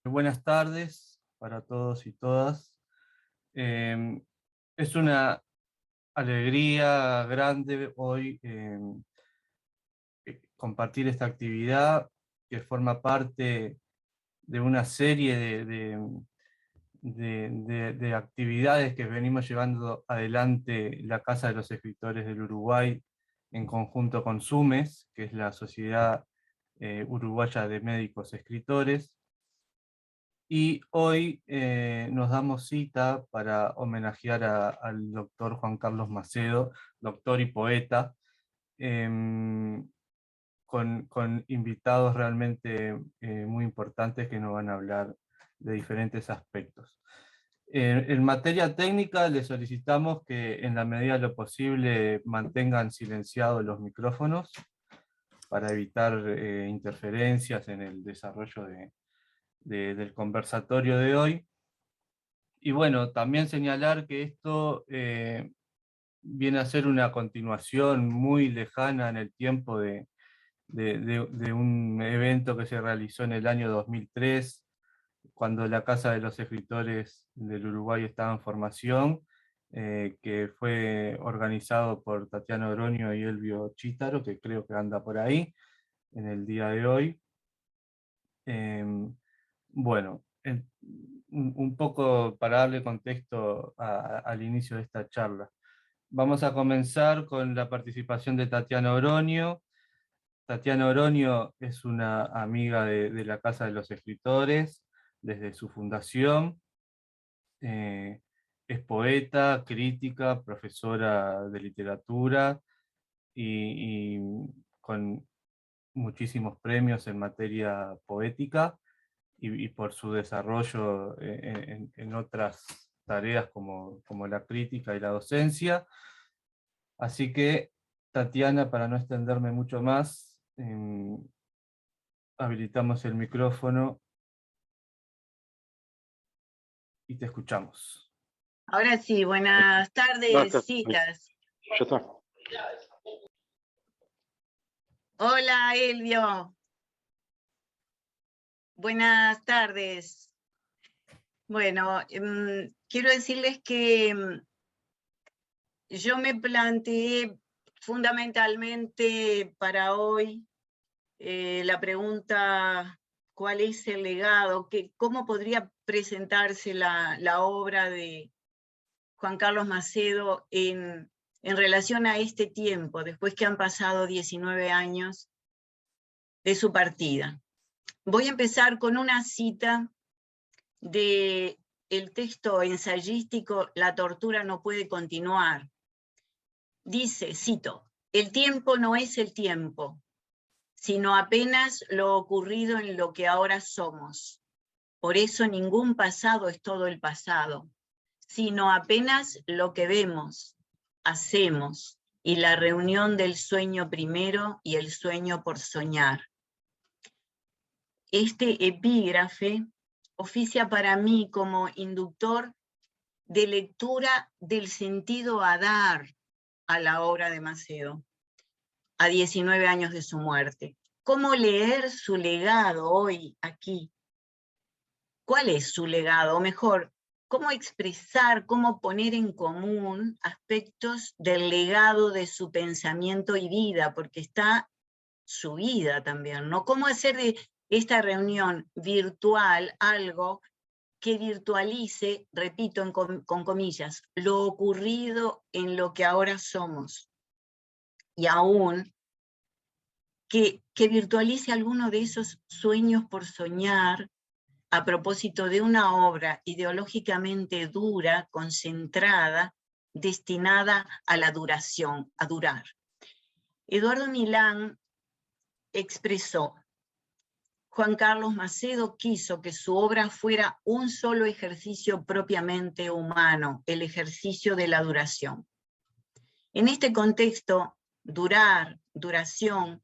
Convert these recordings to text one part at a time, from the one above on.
Buenas tardes para todos y todas. Es una alegría grande hoy compartir esta actividad que forma parte de una serie de actividades que venimos llevando adelante la Casa de los Escritores del Uruguay en conjunto con SUMES, que es la Sociedad Uruguaya de Médicos Escritores. Y hoy nos damos cita para homenajear al doctor Juan Carlos Macedo, doctor y poeta, em, con invitados realmente muy importantes que nos van a hablar de diferentes aspectos. En materia técnica, les solicitamos que en la medida de lo posible mantengan silenciados los micrófonos para evitar interferencias en el desarrollo del conversatorio de hoy. Y bueno, también señalar que esto viene a ser una continuación muy lejana en el tiempo de un evento que se realizó en el año 2003, cuando la Casa de los Escritores del Uruguay estaba en formación, que fue organizado por Tatiana Oroño y Elvio Chítaro, que creo que anda por ahí en el día de hoy. Bueno, un poco para darle contexto al inicio de esta charla. Vamos a comenzar con la participación de Tatiana Oroño. Tatiana Oroño es una amiga de la Casa de los Escritores desde su fundación. Es poeta, crítica, profesora de literatura y con muchísimos premios en materia poética y por su desarrollo en otras tareas como la crítica y la docencia. Así que, Tatiana, para no extenderme mucho más, habilitamos el micrófono y te escuchamos. Ahora sí, buenas tardes, chicas. Ya está. Hola, Elvio. Buenas tardes. Bueno, quiero decirles que yo me planteé fundamentalmente para hoy la pregunta, ¿cuál es el legado? ¿Cómo podría presentarse la obra de Juan Carlos Macedo en relación a este tiempo, después que han pasado 19 años de su partida? Voy a empezar con una cita del texto ensayístico La tortura no puede continuar. Dice, cito, el tiempo no es el tiempo, sino apenas lo ocurrido en lo que ahora somos. Por eso ningún pasado es todo el pasado, sino apenas lo que vemos, hacemos, y la reunión del sueño primero y el sueño por soñar. Este epígrafe oficia para mí como inductor de lectura del sentido a dar a la obra de Macedo, a 19 años de su muerte. ¿Cómo leer su legado hoy aquí? ¿Cuál es su legado? O mejor, ¿cómo expresar, cómo poner en común aspectos del legado de su pensamiento y vida? Porque está su vida también, ¿no? ¿Cómo hacer de esta reunión virtual algo que virtualice, repito con comillas, lo ocurrido en lo que ahora somos? Y aún que virtualice alguno de esos sueños por soñar a propósito de una obra ideológicamente dura, concentrada, destinada a la duración, a durar. Eduardo Milán expresó, Juan Carlos Macedo quiso que su obra fuera un solo ejercicio propiamente humano, el ejercicio de la duración. En este contexto, durar, duración,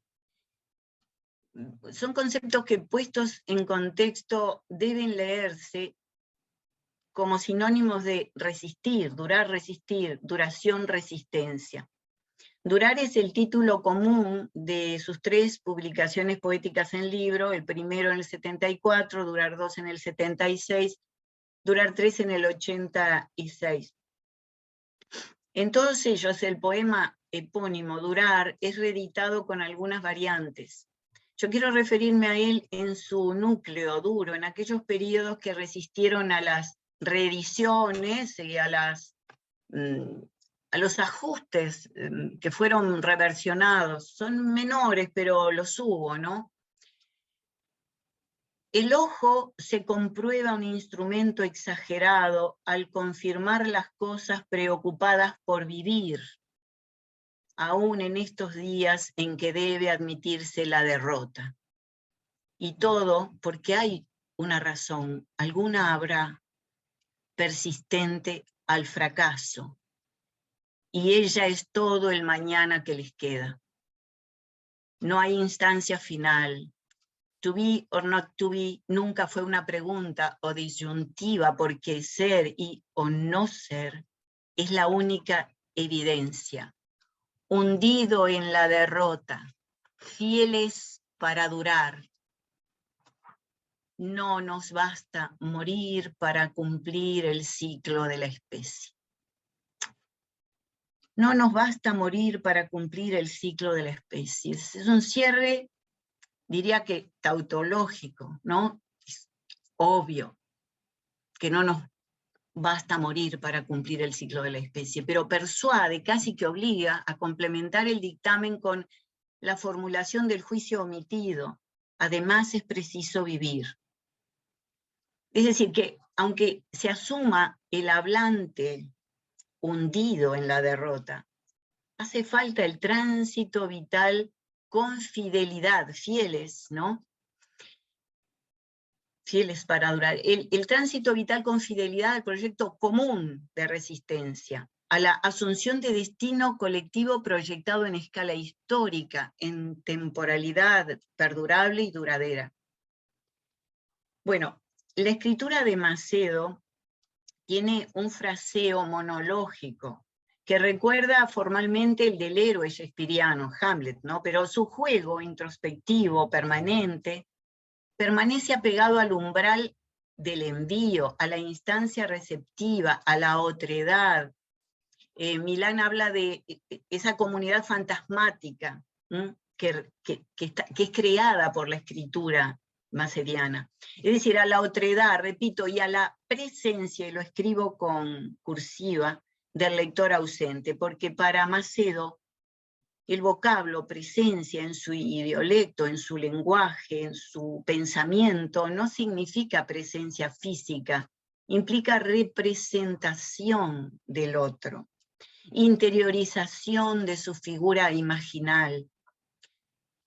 son conceptos que puestos en contexto deben leerse como sinónimos de resistir, durar, resistir, duración, resistencia. Durar es el título común de sus 3 publicaciones poéticas en libro, el primero en el 74, Durar 2 en el 76, Durar 3 en el 86. En todos ellos, el poema epónimo Durar es reeditado con algunas variantes. Yo quiero referirme a él en su núcleo duro, en aquellos periodos que resistieron a las reediciones y a los ajustes que fueron reversionados. Son menores, pero los hubo, ¿no? El ojo se comprueba un instrumento exagerado al confirmar las cosas preocupadas por vivir, aún en estos días en que debe admitirse la derrota. Y todo porque hay una razón, alguna habrá, persistente al fracaso, y ella es todo el mañana que les queda. No hay instancia final. To be or not to be nunca fue una pregunta o disyuntiva, porque ser y o no ser es la única evidencia. Hundido en la derrota, fieles para durar. No nos basta morir para cumplir el ciclo de la especie. No nos basta morir para cumplir el ciclo de la especie. Es un cierre, diría que tautológico, ¿no? Es obvio que no nos basta morir para cumplir el ciclo de la especie, pero persuade, casi que obliga a complementar el dictamen con la formulación del juicio omitido. Además es preciso vivir. Es decir, que aunque se asuma el hablante hundido en la derrota, hace falta el tránsito vital con fidelidad, fieles, ¿no? Fieles para durar. El tránsito vital con fidelidad al proyecto común de resistencia, a la asunción de destino colectivo proyectado en escala histórica, en temporalidad perdurable y duradera. Bueno, la escritura de Macedo tiene un fraseo monológico que recuerda formalmente el del héroe shakespeariano, Hamlet, ¿no? Pero su juego introspectivo, permanente, permanece apegado al umbral del envío, a la instancia receptiva, a la otredad. Milán habla de esa comunidad fantasmática que es creada por la escritura macediana. Es decir, a la otredad, repito, y a la presencia, y lo escribo con cursiva, del lector ausente, porque para Macedo el vocablo presencia en su idiolecto, en su lenguaje, en su pensamiento, no significa presencia física, implica representación del otro, interiorización de su figura imaginal,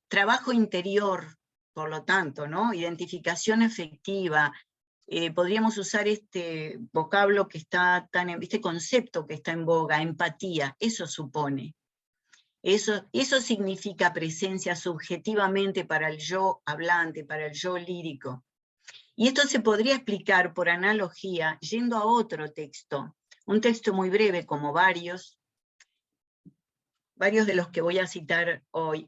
trabajo interior, por lo tanto, ¿no? Identificación efectiva. Podríamos usar este vocablo que está este concepto que está en boga, empatía, eso supone. Eso significa presencia subjetivamente para el yo hablante, para el yo lírico. Y esto se podría explicar por analogía yendo a otro texto, un texto muy breve como varios de los que voy a citar hoy,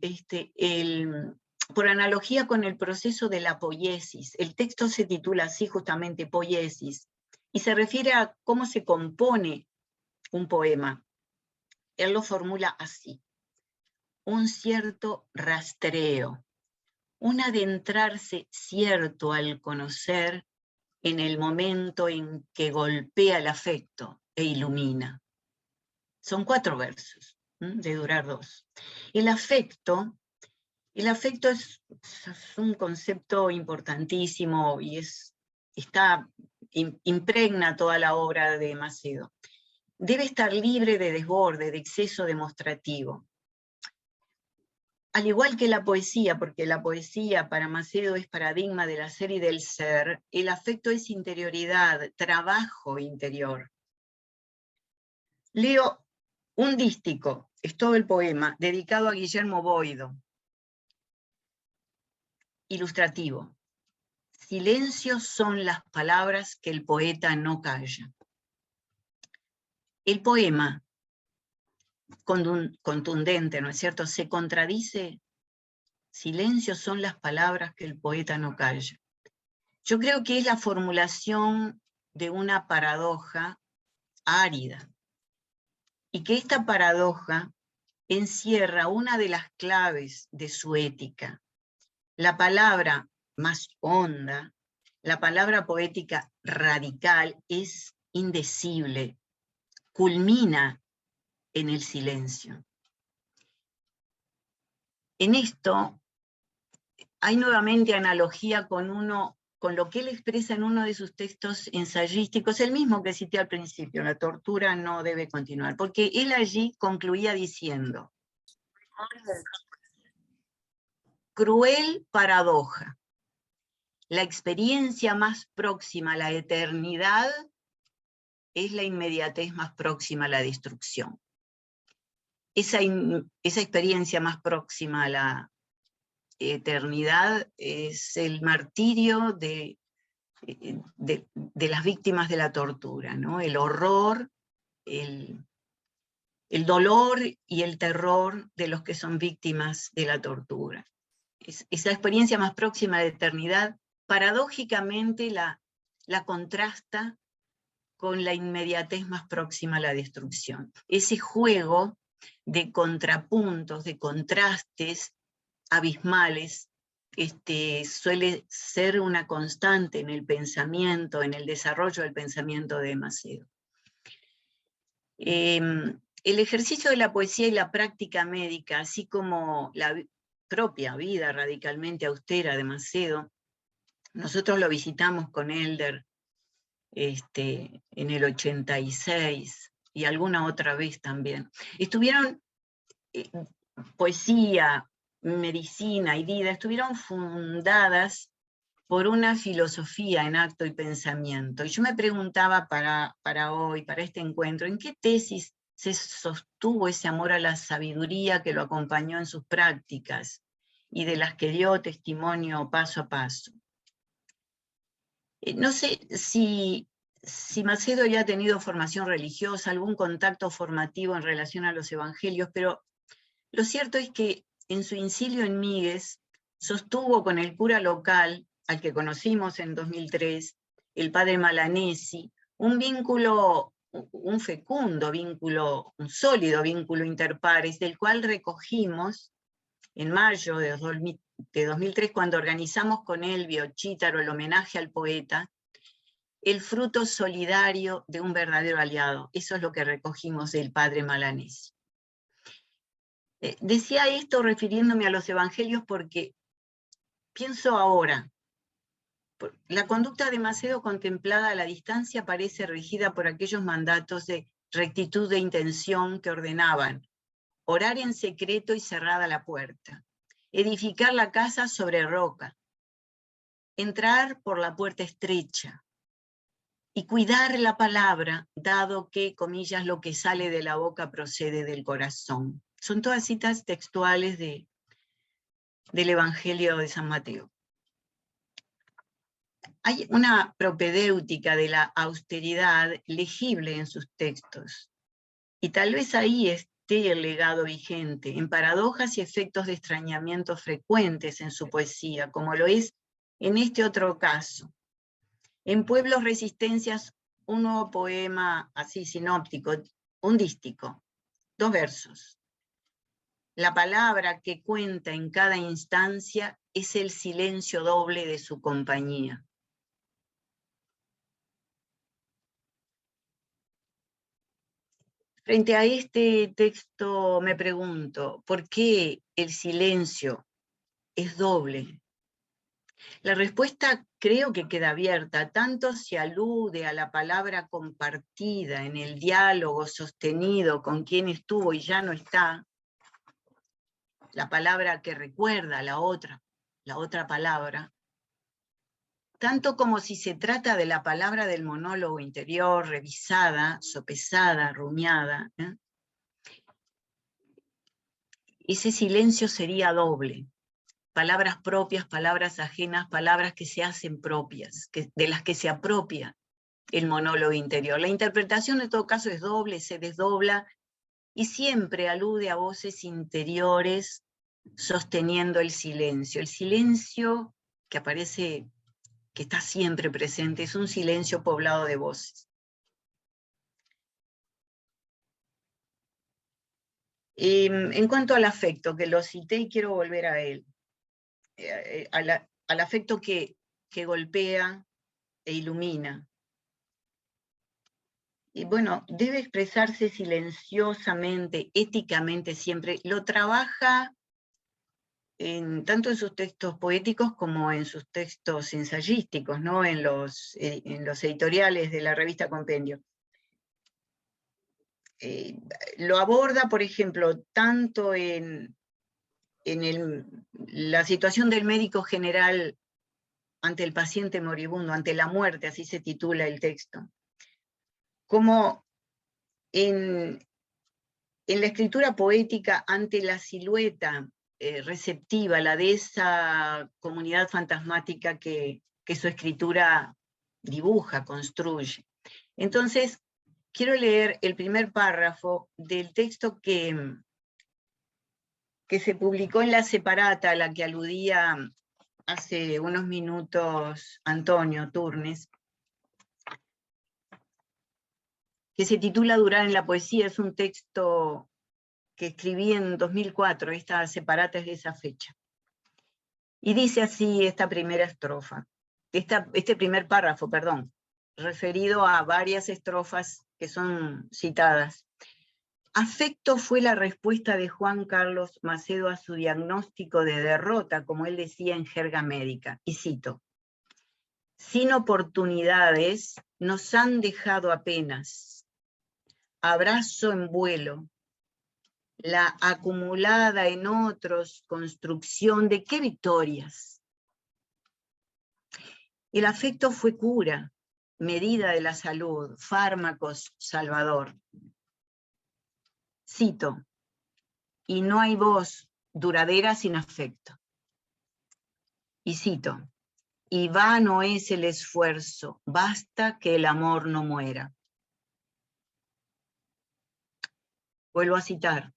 por analogía con el proceso de la poiesis. El texto se titula así justamente, poiesis, y se refiere a cómo se compone un poema. Él lo formula así: un cierto rastreo, un adentrarse cierto al conocer en el momento en que golpea el afecto e ilumina. Son 4 versos, de Durar 2. El afecto es un concepto importantísimo y impregna toda la obra de Macedo. Debe estar libre de desborde, de exceso demostrativo. Al igual que la poesía, porque la poesía para Macedo es paradigma del hacer y del ser, el afecto es interioridad, trabajo interior. Leo un dístico, es todo el poema, dedicado a Guillermo Boido. Ilustrativo. Silencios son las palabras que el poeta no calla. El poema contundente, ¿no es cierto? Se contradice. Silencio son las palabras que el poeta no calla. Yo creo que es la formulación de una paradoja árida, y que esta paradoja encierra una de las claves de su ética. La palabra más honda, la palabra poética radical, es indecible, culmina en el silencio. En esto hay nuevamente analogía con lo que él expresa en uno de sus textos ensayísticos, el mismo que cité al principio: la tortura no debe continuar, porque él allí concluía diciendo: cruel paradoja, la experiencia más próxima a la eternidad es la inmediatez más próxima a la destrucción. Esa experiencia más próxima a la eternidad es el martirio de las víctimas de la tortura, ¿no? El horror, el dolor y el terror de los que son víctimas de la tortura. Esa experiencia más próxima a la eternidad, paradójicamente la contrasta con la inmediatez más próxima a la destrucción. Ese juego de contrapuntos, de contrastes abismales, suele ser una constante en el pensamiento, en el desarrollo del pensamiento de Macedo. El ejercicio de la poesía y la práctica médica, así como la propia vida radicalmente austera de Macedo, nosotros lo visitamos con Elder en el 86 y alguna otra vez también. Estuvieron poesía, medicina y vida, estuvieron fundadas por una filosofía en acto y pensamiento. Y yo me preguntaba para hoy, para este encuentro, ¿en qué tesis se sostuvo ese amor a la sabiduría que lo acompañó en sus prácticas y de las que dio testimonio paso a paso? No sé si Macedo ya ha tenido formación religiosa, algún contacto formativo en relación a los evangelios, pero lo cierto es que en su incilio en Míguez sostuvo con el cura local, al que conocimos en 2003, el padre Malanesi, un vínculo, un fecundo vínculo, un sólido vínculo interpares, del cual recogimos en mayo de 2003, cuando organizamos con Elvio Chítaro el homenaje al poeta, el fruto solidario de un verdadero aliado. Eso es lo que recogimos del padre Malanesi. Decía esto refiriéndome a los evangelios porque pienso ahora, la conducta de Macedo contemplada a la distancia parece regida por aquellos mandatos de rectitud de intención que ordenaban: orar en secreto y cerrada la puerta, edificar la casa sobre roca, entrar por la puerta estrecha y cuidar la palabra, dado que, comillas, lo que sale de la boca procede del corazón. Son todas citas textuales del Evangelio de San Mateo. Hay una propedéutica de la austeridad legible en sus textos, y tal vez ahí esté el legado vigente, en paradojas y efectos de extrañamiento frecuentes en su poesía, como lo es en este otro caso. En Pueblos Resistencias, un nuevo poema así sinóptico, un dístico, 2 versos. La palabra que cuenta en cada instancia es el silencio doble de su compañía. Frente a este texto me pregunto, ¿por qué el silencio es doble? La respuesta creo que queda abierta, tanto si alude a la palabra compartida en el diálogo sostenido con quien estuvo y ya no está, la palabra que recuerda la otra palabra, tanto como si se trata de la palabra del monólogo interior, revisada, sopesada, rumiada. Ese silencio sería doble. Palabras propias, palabras ajenas, palabras que se hacen propias, de las que se apropia el monólogo interior. La interpretación en todo caso es doble, se desdobla y siempre alude a voces interiores sosteniendo el silencio. El silencio que aparece, que está siempre presente, es un silencio poblado de voces. En cuanto al afecto, que lo cité y quiero volver a él, al afecto que golpea e ilumina. Y bueno, debe expresarse silenciosamente, éticamente siempre. Lo trabaja tanto en sus textos poéticos como en sus textos ensayísticos, ¿no? En los editoriales de la revista Compendio. Lo aborda, por ejemplo, tanto en la situación del médico general ante el paciente moribundo, ante la muerte, así se titula el texto, como en la escritura poética ante la silueta receptiva, la de esa comunidad fantasmática que su escritura dibuja, construye. Entonces, quiero leer el primer párrafo del texto que se publicó en La Separata, a la que aludía hace unos minutos Antonio Turnes, que se titula Durar en la poesía. Es un texto que escribí en 2004, esta Separata es de esa fecha. Y dice así esta primera estrofa, este primer párrafo, perdón, referido a varias estrofas que son citadas. Afecto fue la respuesta de Juan Carlos Macedo a su diagnóstico de derrota, como él decía en jerga médica, y cito: sin oportunidades nos han dejado apenas, abrazo en vuelo, la acumulada en otros construcción de qué victorias. El afecto fue cura, medida de la salud, fármacos salvador. Cito: y no hay voz duradera sin afecto. Y cito: y vano es el esfuerzo, basta que el amor no muera. Vuelvo a citar: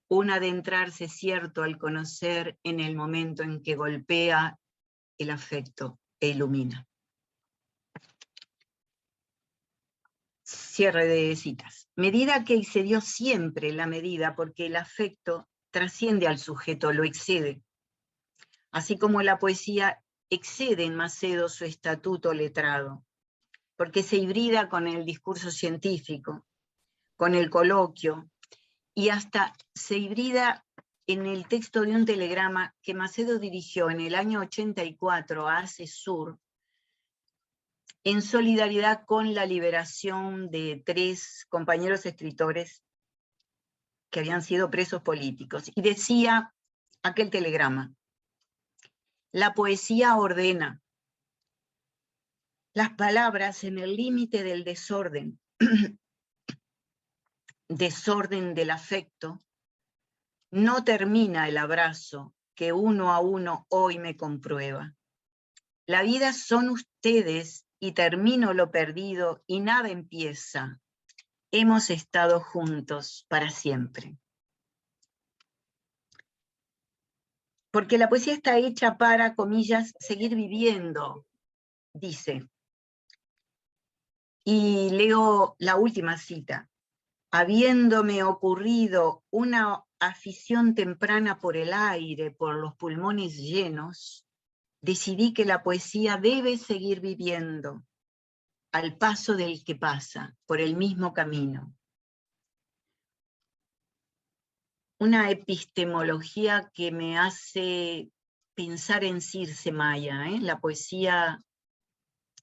un adentrarse cierto al conocer en el momento en que golpea el afecto e ilumina. Cierre de citas. Medida que excedió siempre la medida, porque el afecto trasciende al sujeto, lo excede. Así como la poesía excede en Macedo su estatuto letrado, porque se hibrida con el discurso científico, con el coloquio, y hasta se hibrida en el texto de un telegrama que Macedo dirigió en el año 84 a ACESUR, en solidaridad con la liberación de 3 compañeros escritores que habían sido presos políticos. Y decía aquel telegrama: la poesía ordena, las palabras en el límite del desorden, desorden del afecto, no termina el abrazo que uno a uno hoy me comprueba. La vida son ustedes y termino lo perdido y nada empieza. Hemos estado juntos para siempre. Porque la poesía está hecha para, comillas, seguir viviendo, dice. Y leo la última cita. Habiéndome ocurrido una afición temprana por el aire, por los pulmones llenos, decidí que la poesía debe seguir viviendo, al paso del que pasa, por el mismo camino. Una epistemología que me hace pensar en Circe Maya, la poesía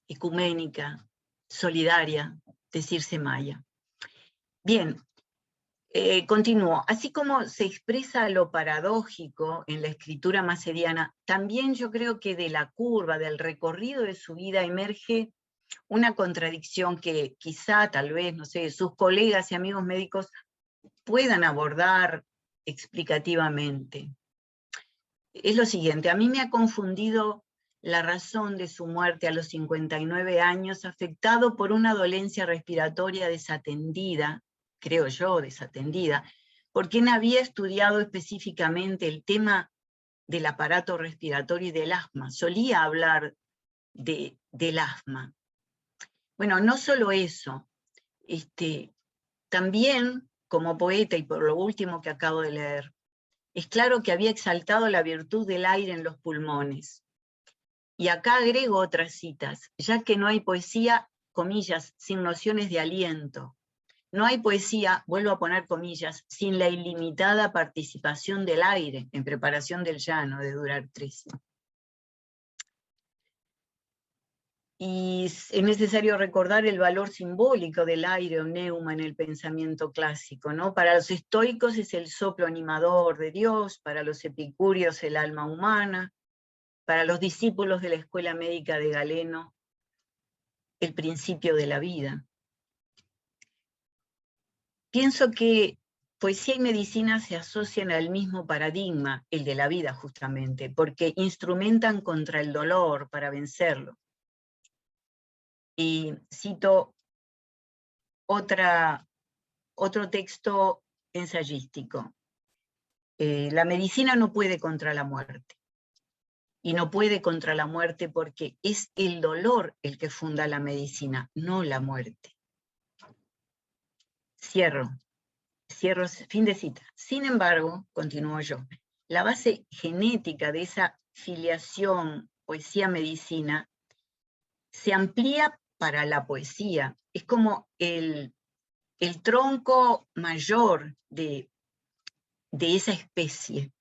ecuménica, solidaria de Circe Maya. Bien, continúo. Así como se expresa lo paradójico en la escritura macediana, también yo creo que de la curva, del recorrido de su vida emerge una contradicción que quizá, tal vez, no sé, sus colegas y amigos médicos puedan abordar explicativamente. Es lo siguiente: a mí me ha confundido la razón de su muerte a los 59 años, afectado por una dolencia respiratoria desatendida, creo yo, desatendida, por quien había estudiado específicamente el tema del aparato respiratorio y del asma. Solía hablar del asma. Bueno, no solo eso, también como poeta, y por lo último que acabo de leer, es claro que había exaltado la virtud del aire en los pulmones. Y acá agrego otras citas, ya que no hay poesía, comillas, sin nociones de aliento. No hay poesía, vuelvo a poner comillas, sin la ilimitada participación del aire en preparación del llano de Durar 13. Y es necesario recordar el valor simbólico del aire o neuma en el pensamiento clásico, ¿no? Para los estoicos es el soplo animador de Dios, para los epicúreos el alma humana, para los discípulos de la escuela médica de Galeno, el principio de la vida. Pienso que poesía y medicina se asocian al mismo paradigma, el de la vida justamente, porque instrumentan contra el dolor para vencerlo. Y cito otro texto ensayístico. La medicina no puede contra la muerte. Y no puede contra la muerte porque es el dolor el que funda la medicina, no la muerte. Cierro, fin de cita. Sin embargo, continúo yo, la base genética de esa filiación poesía-medicina se amplía para la poesía. Es como el tronco mayor de esa especie.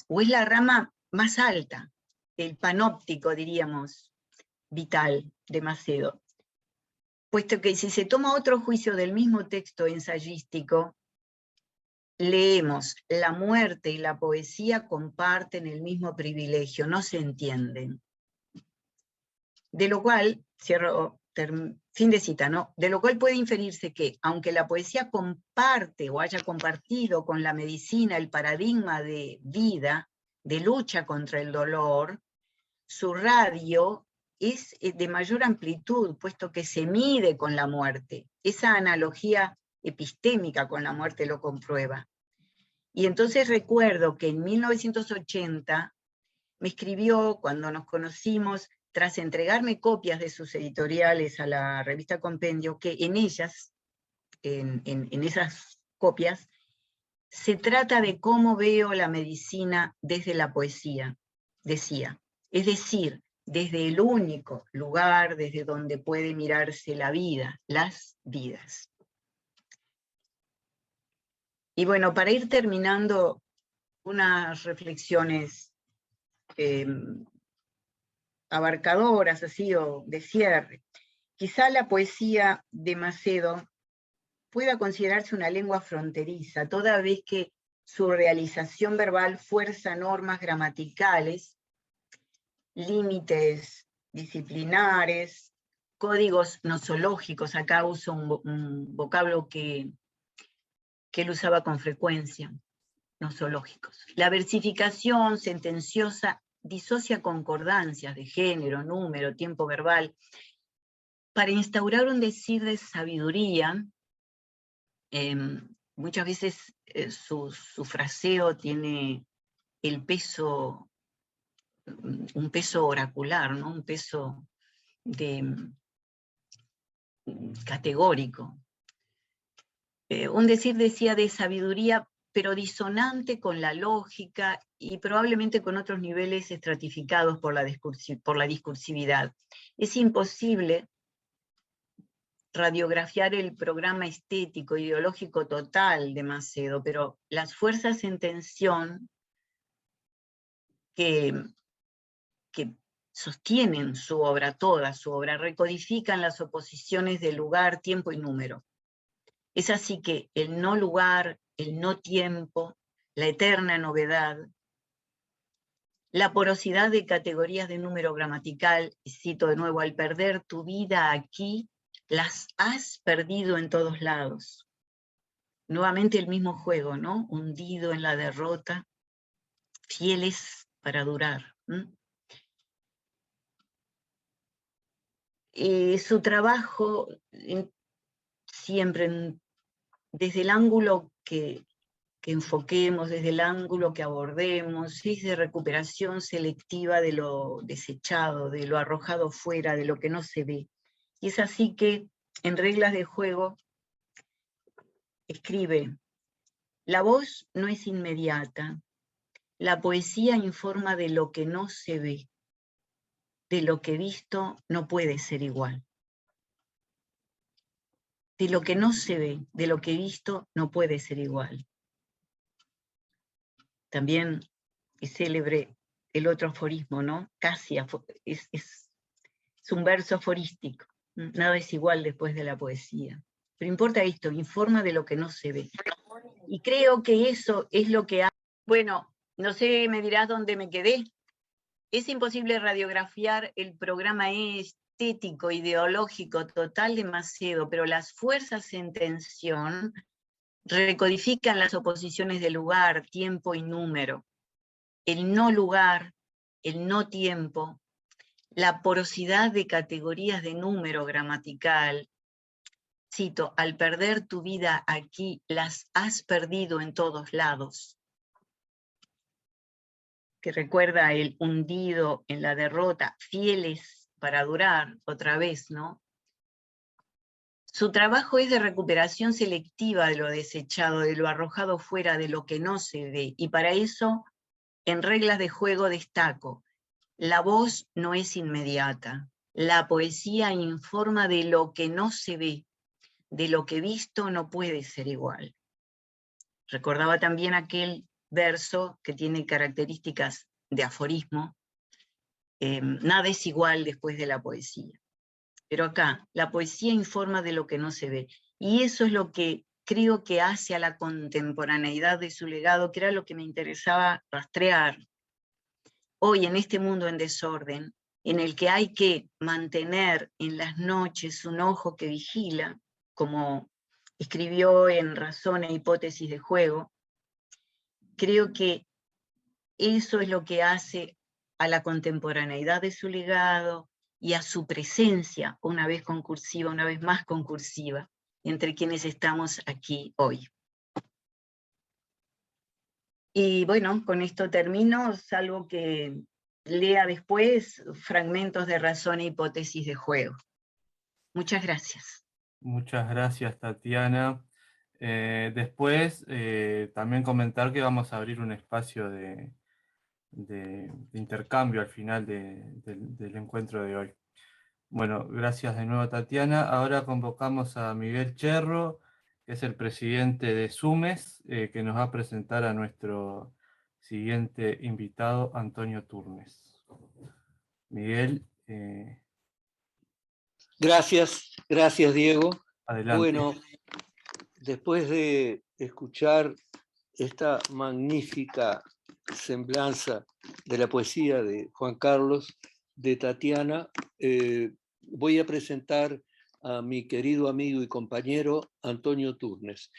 O es la rama más alta, el panóptico, diríamos, vital de Macedo. Puesto que si se toma otro juicio del mismo texto ensayístico, leemos, la muerte y la poesía comparten el mismo privilegio, no se entienden. De lo cual, fin de cita, ¿no? De lo cual puede inferirse que, aunque la poesía comparte o haya compartido con la medicina el paradigma de vida, de lucha contra el dolor, su radio es de mayor amplitud, puesto que se mide con la muerte. Esa analogía epistémica con la muerte lo comprueba. Y entonces recuerdo que en 1980 me escribió, cuando nos conocimos, tras entregarme copias de sus editoriales a la revista Compendio, que en ellas, en esas copias, se trata de cómo veo la medicina desde la poesía, decía. Es decir, desde el único lugar desde donde puede mirarse la vida, las vidas. Y bueno, para ir terminando, unas reflexiones abarcadoras, así, o de cierre. Quizá la poesía de Macedo pueda considerarse una lengua fronteriza, toda vez que su realización verbal fuerza normas gramaticales, límites disciplinares, códigos nosológicos. Acá uso un vocablo que él usaba con frecuencia, nosológicos. La versificación sentenciosa disocia concordancias de género, número, tiempo verbal, para instaurar un decir de sabiduría. Muchas veces su fraseo tiene el peso, un peso oracular, ¿no? Un peso categórico. Un decir, decía, de sabiduría, pero disonante con la lógica y probablemente con otros niveles estratificados por la discursividad. Es imposible radiografiar el programa estético, ideológico total de Macedo, pero las fuerzas en tensión que sostienen su obra, toda su obra, recodifican las oposiciones de lugar, tiempo y número. Es así que el no lugar, el no tiempo, la eterna novedad, la porosidad de categorías de número gramatical, y cito de nuevo, al perder tu vida aquí, las has perdido en todos lados. Nuevamente el mismo juego, ¿no? Hundido en la derrota, fieles para durar. Su trabajo, siempre desde el ángulo que enfoquemos, desde el ángulo que abordemos, es de recuperación selectiva de lo desechado, de lo arrojado fuera, de lo que no se ve. Y es así que en Reglas de Juego escribe: la voz no es inmediata, la poesía informa de lo que no se ve, de lo que visto no puede ser igual. De lo que no se ve, de lo que visto no puede ser igual. También es célebre el otro aforismo, ¿no? Casi es un verso aforístico. Nada es igual después de la poesía. Pero importa esto, informa de lo que no se ve. Y creo que eso es lo que... Bueno, no sé, me dirás dónde me quedé. Es imposible radiografiar el programa estético, ideológico, total de Macedo, pero las fuerzas en tensión recodifican las oposiciones de lugar, tiempo y número. El no lugar, el no tiempo, la porosidad de categorías de número gramatical. Cito: al perder tu vida aquí, las has perdido en todos lados. Que recuerda el hundido en la derrota, fieles para durar, otra vez, ¿no? Su trabajo es de recuperación selectiva de lo desechado, de lo arrojado fuera, de lo que no se ve, y para eso, en Reglas de Juego destaco: la voz no es inmediata, la poesía informa de lo que no se ve, de lo que visto no puede ser igual. Recordaba también aquel verso que tiene características de aforismo: nada es igual después de la poesía. Pero acá, la poesía informa de lo que no se ve, y eso es lo que creo que hace a la contemporaneidad de su legado, que era lo que me interesaba rastrear. Hoy, en este mundo en desorden, en el que hay que mantener en las noches un ojo que vigila, como escribió en Razón e Hipótesis de Juego, creo que eso es lo que hace a la contemporaneidad de su legado y a su presencia, una vez concursiva, una vez más concursiva, entre quienes estamos aquí hoy. Y bueno, con esto termino, salvo que lea después fragmentos de Razón e Hipótesis de Juego. Muchas gracias. Muchas gracias, Tatiana. Después, también comentar que vamos a abrir un espacio de intercambio al final del encuentro de hoy. Bueno, gracias de nuevo, Tatiana. Ahora convocamos a Miguel Cherro, que es el presidente de SUMES, que nos va a presentar a nuestro siguiente invitado, Antonio Turnes. Miguel. Gracias, Diego. Adelante. Bueno, después de escuchar esta magnífica semblanza de la poesía de Juan Carlos, de Tatiana, voy a presentar a mi querido amigo y compañero Antonio Turnes,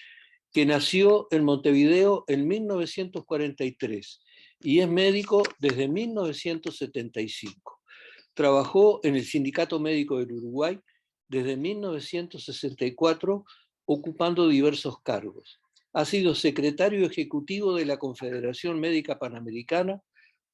que nació en Montevideo en 1943 y es médico desde 1975. Trabajó en el Sindicato Médico del Uruguay desde 1964, ocupando diversos cargos. Ha sido secretario ejecutivo de la Confederación Médica Panamericana,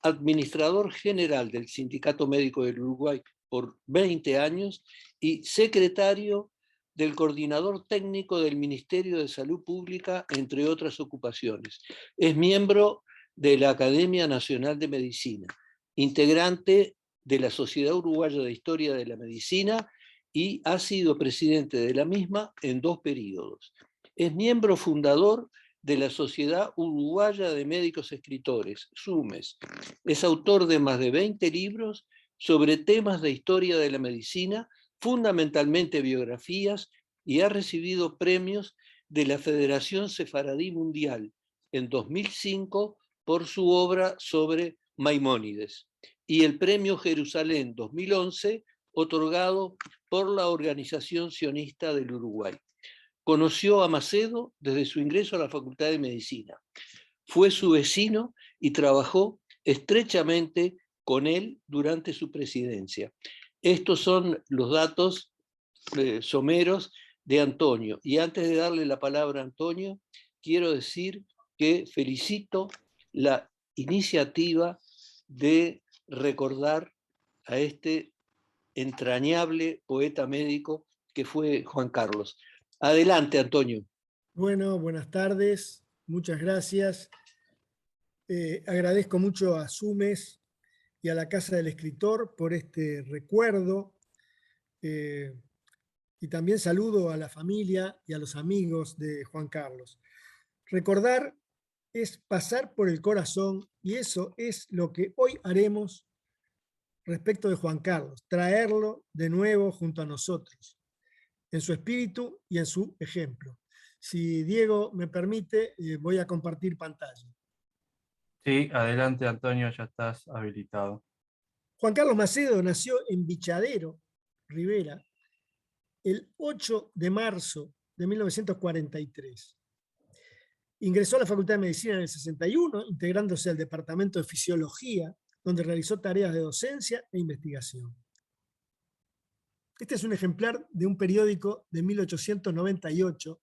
administrador general del Sindicato Médico del Uruguay por 20 años y secretario del coordinador técnico del Ministerio de Salud Pública, entre otras ocupaciones. Es miembro de la Academia Nacional de Medicina, integrante de la Sociedad Uruguaya de Historia de la Medicina y ha sido presidente de la misma en 2 períodos. Es miembro fundador de la Sociedad Uruguaya de Médicos Escritores, SUMES. Es autor de más de 20 libros sobre temas de historia de la medicina, fundamentalmente biografías, y ha recibido premios de la Federación Sefaradí Mundial en 2005 por su obra sobre Maimónides, y el Premio Jerusalén 2011, otorgado por la Organización Sionista del Uruguay. Conoció a Macedo desde su ingreso a la Facultad de Medicina. Fue su vecino y trabajó estrechamente con él durante su presidencia. Estos son los datos someros de Antonio. Y antes de darle la palabra a Antonio, quiero decir que felicito la iniciativa de recordar a este entrañable poeta médico que fue Juan Carlos. Adelante, Antonio. Bueno, buenas tardes, muchas gracias. Agradezco mucho a Sumes y a la Casa del Escritor por este recuerdo. Y también saludo a la familia y a los amigos de Juan Carlos. Recordar es pasar por el corazón y eso es lo que hoy haremos respecto de Juan Carlos, traerlo de nuevo junto a nosotros, en su espíritu y en su ejemplo. Si Diego me permite, voy a compartir pantalla. Sí, adelante Antonio, ya estás habilitado. Juan Carlos Macedo nació en Bichadero, Rivera, el 8 de marzo de 1943. Ingresó a la Facultad de Medicina en el 61, integrándose al Departamento de Fisiología, donde realizó tareas de docencia e investigación. Este es un ejemplar de un periódico de 1898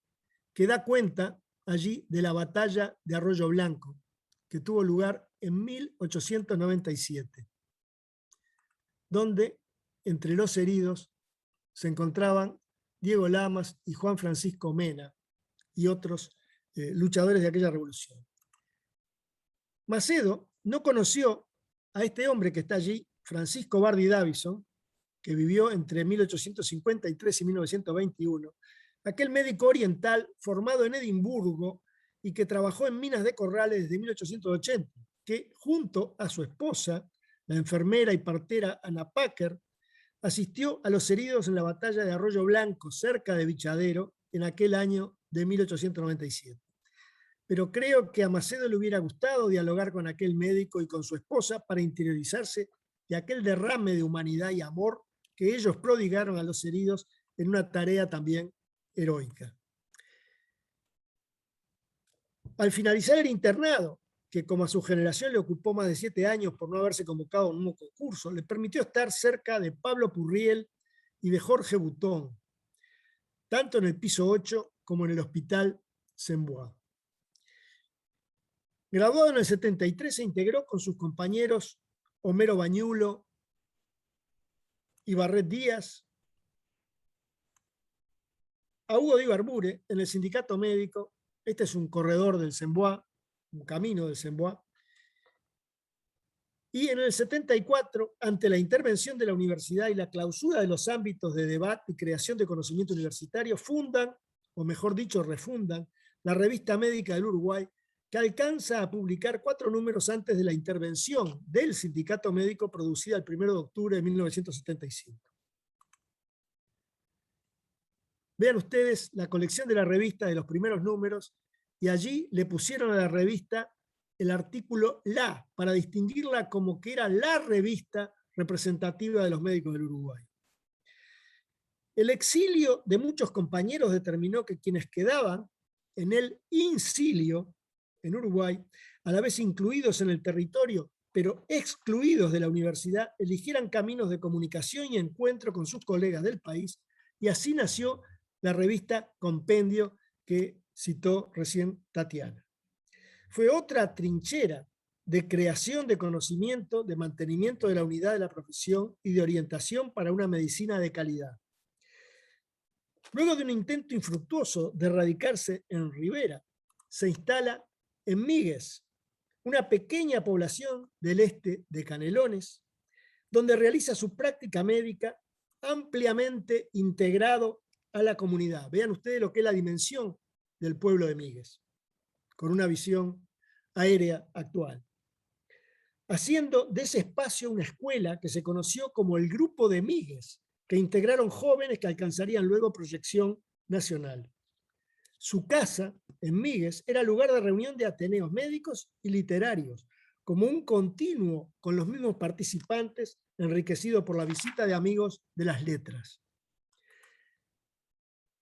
que da cuenta allí de la batalla de Arroyo Blanco, que tuvo lugar en 1897, donde entre los heridos se encontraban Diego Lamas y Juan Francisco Mena y otros luchadores de aquella revolución. Macedo no conoció a este hombre que está allí, Francisco Bardi Davison, que vivió entre 1853 y 1921, aquel médico oriental formado en Edimburgo y que trabajó en minas de Corrales desde 1880, que junto a su esposa, la enfermera y partera Anna Packer, asistió a los heridos en la batalla de Arroyo Blanco, cerca de Bichadero, en aquel año de 1897. Pero creo que a Macedo le hubiera gustado dialogar con aquel médico y con su esposa para interiorizarse de aquel derrame de humanidad y amor que ellos prodigaron a los heridos en una tarea también heroica. Al finalizar el internado, que como a su generación le ocupó más de 7 años por no haberse convocado en un concurso, le permitió estar cerca de Pablo Purriel y de Jorge Butón, tanto en el piso 8 como en el Hospital Sembois. Graduado en el 73, se integró con sus compañeros Homero Bañulo y Barret Díaz a Hugo de Ibarbure en el sindicato médico. Este es un corredor del Sembois, un camino del Sembois. Y en el 74, ante la intervención de la universidad y la clausura de los ámbitos de debate y creación de conocimiento universitario, fundan, o mejor dicho, refundan, la Revista Médica del Uruguay, que alcanza a publicar 4 números antes de la intervención del sindicato médico producida el 1 de octubre de 1975. Vean ustedes la colección de la revista de los primeros números y allí le pusieron a la revista el artículo "La", para distinguirla como que era la revista representativa de los médicos del Uruguay. El exilio de muchos compañeros determinó que quienes quedaban en el incilio en Uruguay, a la vez incluidos en el territorio, pero excluidos de la universidad, eligieran caminos de comunicación y encuentro con sus colegas del país, y así nació la revista Compendio que citó recién Tatiana. Fue otra trinchera de creación de conocimiento, de mantenimiento de la unidad de la profesión y de orientación para una medicina de calidad. Luego de un intento infructuoso de radicarse en Rivera, se instala en Míguez, una pequeña población del este de Canelones, donde realiza su práctica médica ampliamente integrado a la comunidad. Vean ustedes lo que es la dimensión del pueblo de Míguez, con una visión aérea actual. Haciendo de ese espacio una escuela que se conoció como el Grupo de Míguez, que integraron jóvenes que alcanzarían luego proyección nacional. Su casa, en Míguez, era lugar de reunión de ateneos médicos y literarios, como un continuo con los mismos participantes, enriquecido por la visita de amigos de las letras.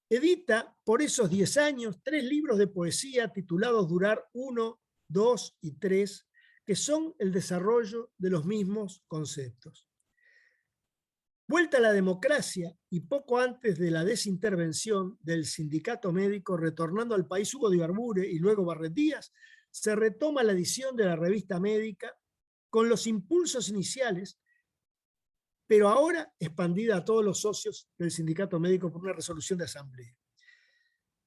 Edita por esos 10 años 3 libros de poesía titulados Durar 1, 2 y 3, que son el desarrollo de los mismos conceptos. Vuelta a la democracia y poco antes de la desintervención del sindicato médico, retornando al país Hugo de Ibarbure y luego Barret Díaz, se retoma la edición de la revista médica con los impulsos iniciales, pero ahora expandida a todos los socios del sindicato médico por una resolución de asamblea.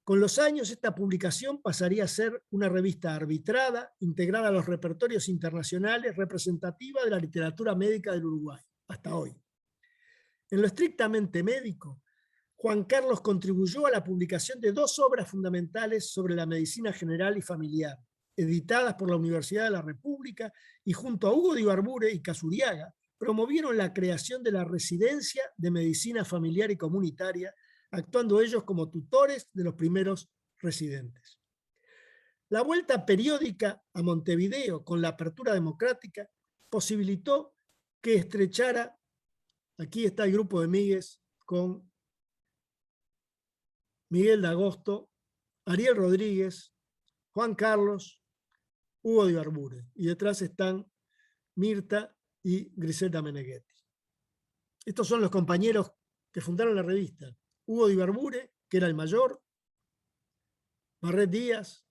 Con los años, esta publicación pasaría a ser una revista arbitrada, integrada a los repertorios internacionales, representativa de la literatura médica del Uruguay, hasta hoy. En lo estrictamente médico, Juan Carlos contribuyó a la publicación de 2 obras fundamentales sobre la medicina general y familiar, editadas por la Universidad de la República, y junto a Hugo de Ibarbure y Casuriaga, promovieron la creación de la Residencia de Medicina Familiar y Comunitaria, actuando ellos como tutores de los primeros residentes. La vuelta periódica a Montevideo con la apertura democrática posibilitó que estrechara. Aquí está el grupo de Míguez con Miguel de Agosto, Ariel Rodríguez, Juan Carlos, Hugo de Ibarbure. Y detrás están Mirta y Griselda Meneghetti. Estos son los compañeros que fundaron la revista. Hugo de Ibarbure, que era el mayor, Barret Díaz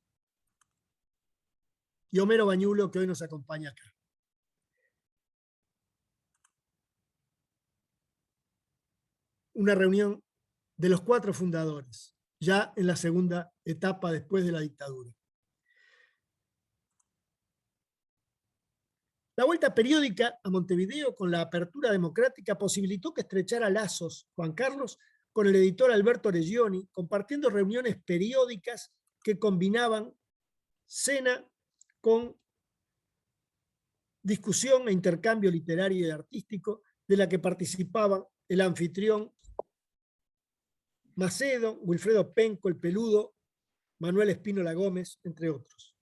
y Homero Bañulo, que hoy nos acompaña acá. Una reunión de los 4 fundadores, ya en la segunda etapa después de la dictadura. La vuelta periódica a Montevideo con la apertura democrática posibilitó que estrechara lazos Juan Carlos con el editor Alberto Reggioni, compartiendo reuniones periódicas que combinaban cena con discusión e intercambio literario y artístico, de la que participaban el anfitrión Macedo, Wilfredo Penco, el Peludo, Manuel Espínola Gómez, entre otros.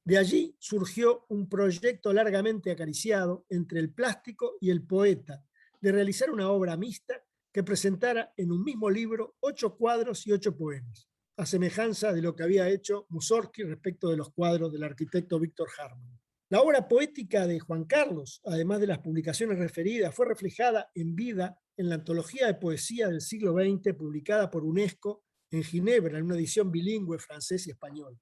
De allí surgió un proyecto largamente acariciado entre el plástico y el poeta, de realizar una obra mixta que presentara en un mismo libro 8 cuadros y 8 poemas, a semejanza de lo que había hecho Mussorgsky respecto de los cuadros del arquitecto Víctor Hartmann. La obra poética de Juan Carlos, además de las publicaciones referidas, fue reflejada en vida en la antología de poesía del siglo XX publicada por UNESCO en Ginebra, en una edición bilingüe francés y español.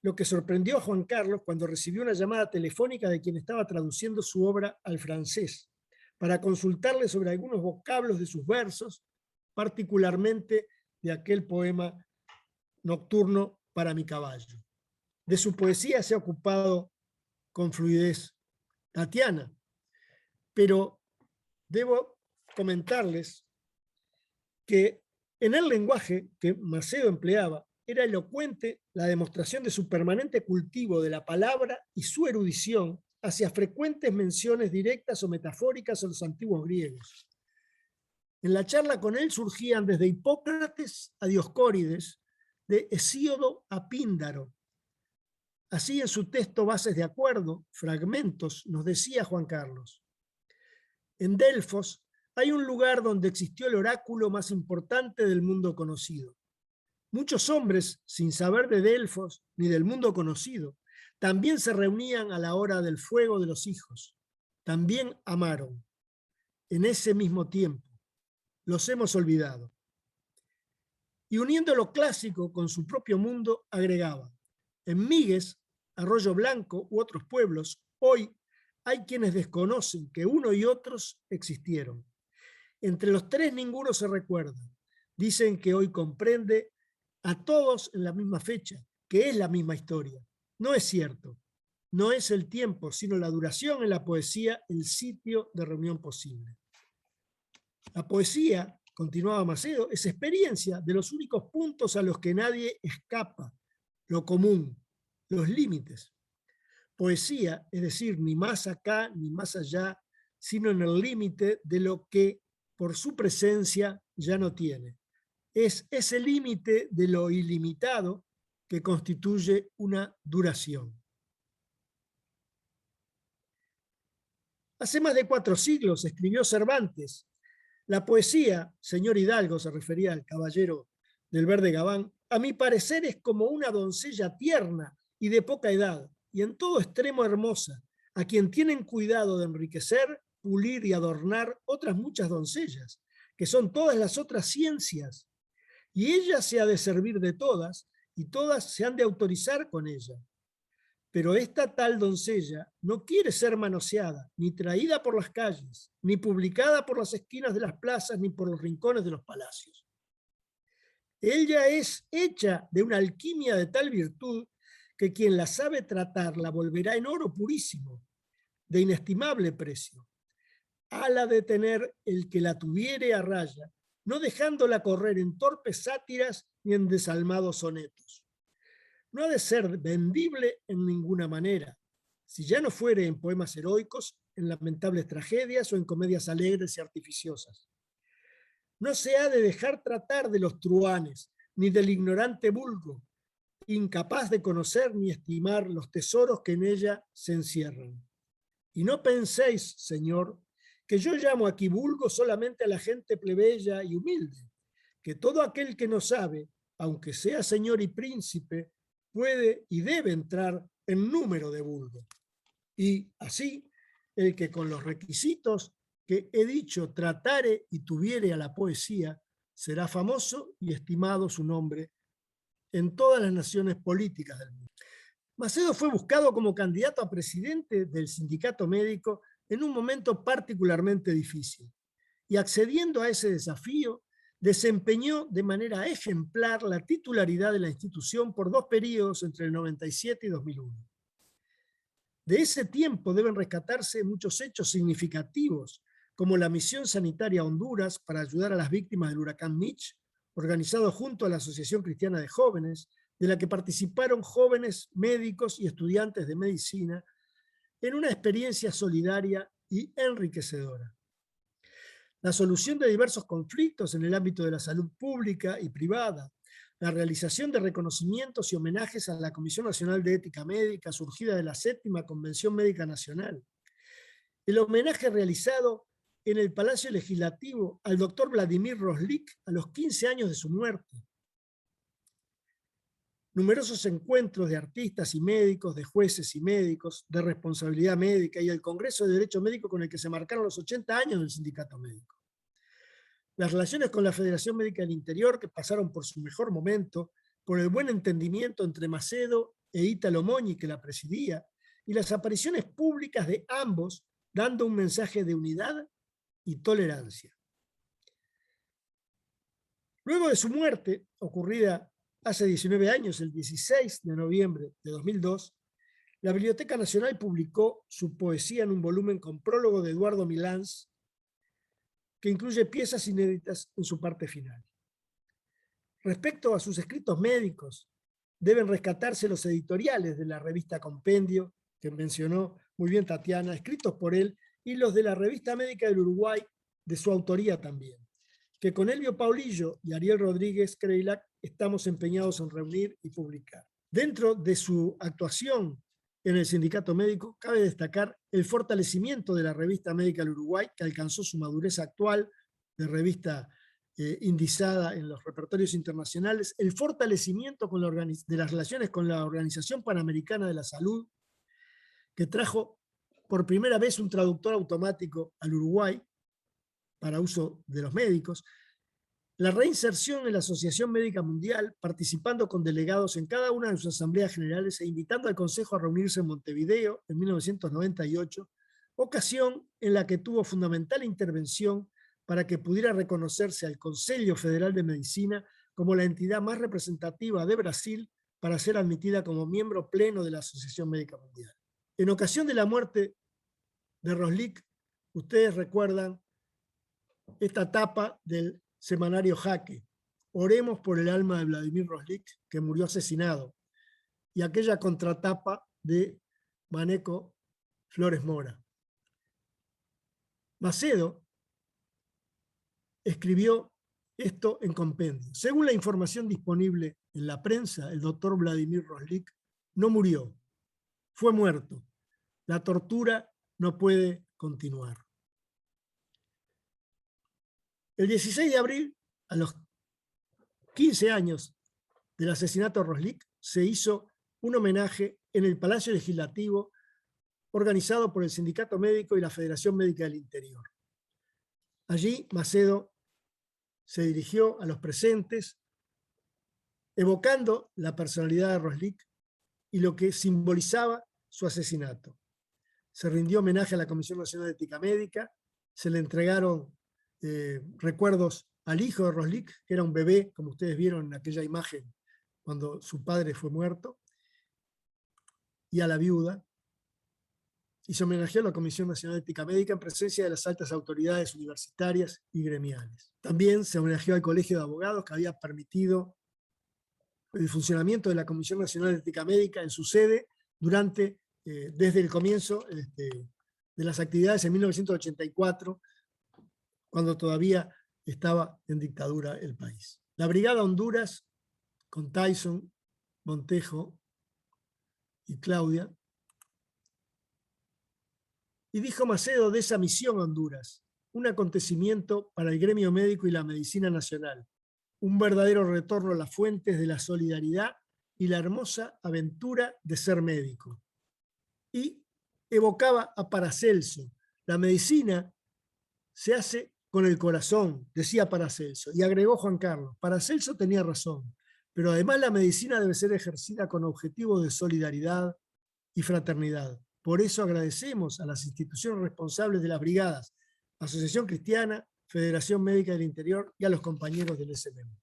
Lo que sorprendió a Juan Carlos cuando recibió una llamada telefónica de quien estaba traduciendo su obra al francés, para consultarle sobre algunos vocablos de sus versos, particularmente de aquel poema Nocturno para mi caballo. De su poesía se ha ocupado con fluidez Tatiana, pero debo comentarles que en el lenguaje que Macedo empleaba era elocuente la demostración de su permanente cultivo de la palabra y su erudición hacia frecuentes menciones directas o metafóricas a los antiguos griegos. En la charla con él surgían desde Hipócrates a Dioscórides, de Hesíodo a Píndaro. Así en su texto Bases de Acuerdo, fragmentos, nos decía Juan Carlos: en Delfos hay un lugar donde existió el oráculo más importante del mundo conocido. Muchos hombres, sin saber de Delfos ni del mundo conocido, también se reunían a la hora del fuego de los hijos. También amaron. En ese mismo tiempo. Los hemos olvidado. Y uniendo lo clásico con su propio mundo, agregaba: en Míguez, Arroyo Blanco u otros pueblos, hoy hay quienes desconocen que uno y otros existieron. Entre los 3 ninguno se recuerda. Dicen que hoy comprende a todos en la misma fecha, que es la misma historia. No es cierto. No es el tiempo, sino la duración en la poesía, el sitio de reunión posible. La poesía, continuaba Macedo, es experiencia de los únicos puntos a los que nadie escapa, lo común, los límites. Poesía, es decir, ni más acá ni más allá, sino en el límite de lo que por su presencia ya no tiene. Es ese límite de lo ilimitado que constituye una duración. Hace más de 4 siglos escribió Cervantes: la poesía, señor Hidalgo, se refería al caballero del verde gabán, a mi parecer es como una doncella tierna y de poca edad, y en todo extremo hermosa, a quien tienen cuidado de enriquecer pulir y adornar otras muchas doncellas, que son todas las otras ciencias, y ella se ha de servir de todas, y todas se han de autorizar con ella. Pero esta tal doncella no quiere ser manoseada, ni traída por las calles, ni publicada por las esquinas de las plazas, ni por los rincones de los palacios. Ella es hecha de una alquimia de tal virtud que quien la sabe tratar la volverá en oro purísimo, de inestimable precio. Hala de tener el que la tuviere a raya, no dejándola correr en torpes sátiras ni en desalmados sonetos. No ha de ser vendible en ninguna manera, si ya no fuere en poemas heroicos, en lamentables tragedias o en comedias alegres y artificiosas. No se ha de dejar tratar de los truhanes, ni del ignorante vulgo, incapaz de conocer ni estimar los tesoros que en ella se encierran. Y no penséis, Señor, que yo llamo aquí vulgo solamente a la gente plebeya y humilde, que todo aquel que no sabe, aunque sea señor y príncipe, puede y debe entrar en número de vulgo. Y así, el que con los requisitos que he dicho tratare y tuviere a la poesía, será famoso y estimado su nombre en todas las naciones políticas del mundo. Macedo fue buscado como candidato a presidente del sindicato médico en un momento particularmente difícil, y accediendo a ese desafío, desempeñó de manera ejemplar la titularidad de la institución por 2 periodos entre el 97 y 2001. De ese tiempo deben rescatarse muchos hechos significativos, como la misión sanitaria a Honduras para ayudar a las víctimas del huracán Mitch, organizado junto a la Asociación Cristiana de Jóvenes, de la que participaron jóvenes médicos y estudiantes de medicina, en una experiencia solidaria y enriquecedora. La solución de diversos conflictos en el ámbito de la salud pública y privada, la realización de reconocimientos y homenajes a la Comisión Nacional de Ética Médica surgida de la 7ª Convención Médica Nacional, el homenaje realizado en el Palacio Legislativo al doctor Vladimir Roslik a los 15 años de su muerte, numerosos encuentros de artistas y médicos, de jueces y médicos, de responsabilidad médica y el Congreso de Derecho Médico con el que se marcaron los 80 años del sindicato médico. Las relaciones con la Federación Médica del Interior, que pasaron por su mejor momento, por el buen entendimiento entre Macedo e Ítalo Moñi, que la presidía, y las apariciones públicas de ambos, dando un mensaje de unidad y tolerancia. Luego de su muerte, ocurrida hace 19 años, el 16 de noviembre de 2002, la Biblioteca Nacional publicó su poesía en un volumen con prólogo de Eduardo Milans, que incluye piezas inéditas en su parte final. Respecto a sus escritos médicos, deben rescatarse los editoriales de la revista Compendio, que mencionó muy bien Tatiana, escritos por él, y los de la Revista Médica del Uruguay, de su autoría también, que con Elvio Paulillo y Ariel Rodríguez Creilac estamos empeñados en reunir y publicar. Dentro de su actuación en el sindicato médico, cabe destacar el fortalecimiento de la Revista Médica del Uruguay, que alcanzó su madurez actual de revista indizada en los repertorios internacionales, el fortalecimiento de las relaciones con la Organización Panamericana de la Salud, que trajo por primera vez un traductor automático al Uruguay para uso de los médicos, la reinserción en la Asociación Médica Mundial, participando con delegados en cada una de sus asambleas generales e invitando al Consejo a reunirse en Montevideo en 1998, ocasión en la que tuvo fundamental intervención para que pudiera reconocerse al Conselho Federal de Medicina como la entidad más representativa de Brasil para ser admitida como miembro pleno de la Asociación Médica Mundial. En ocasión de la muerte de Roslik, ustedes recuerdan esta tapa del semanario Jaque: oremos por el alma de Vladimir Roslik, que murió asesinado, y aquella contratapa de Maneco Flores Mora. Macedo escribió esto en compendio. Según la información disponible en la prensa, el doctor Vladimir Roslik no murió, fue muerto. La tortura no puede continuar. El 16 de abril, a los 15 años del asesinato de Roslik, se hizo un homenaje en el Palacio Legislativo organizado por el Sindicato Médico y la Federación Médica del Interior. Allí Macedo se dirigió a los presentes, evocando la personalidad de Roslik y lo que simbolizaba su asesinato. Se rindió homenaje a la Comisión Nacional de Ética Médica, se le entregaron recuerdos al hijo de Roslik, que era un bebé, como ustedes vieron en aquella imagen cuando su padre fue muerto, y a la viuda, y se homenajeó a la Comisión Nacional de Ética Médica en presencia de las altas autoridades universitarias y gremiales. También se homenajeó al Colegio de Abogados, que había permitido el funcionamiento de la Comisión Nacional de Ética Médica en su sede desde el comienzo de las actividades en 1984, cuando todavía estaba en dictadura el país. La Brigada Honduras, con Tyson, Montejo y Claudia, y dijo Macedo de esa misión a Honduras, un acontecimiento para el gremio médico y la medicina nacional, un verdadero retorno a las fuentes de la solidaridad y la hermosa aventura de ser médico. Y evocaba a Paracelso. La medicina se hace con el corazón, decía Paracelso, y agregó Juan Carlos. Paracelso tenía razón, pero además la medicina debe ser ejercida con objetivos de solidaridad y fraternidad. Por eso agradecemos a las instituciones responsables de las brigadas, Asociación Cristiana, Federación Médica del Interior y a los compañeros del SMM.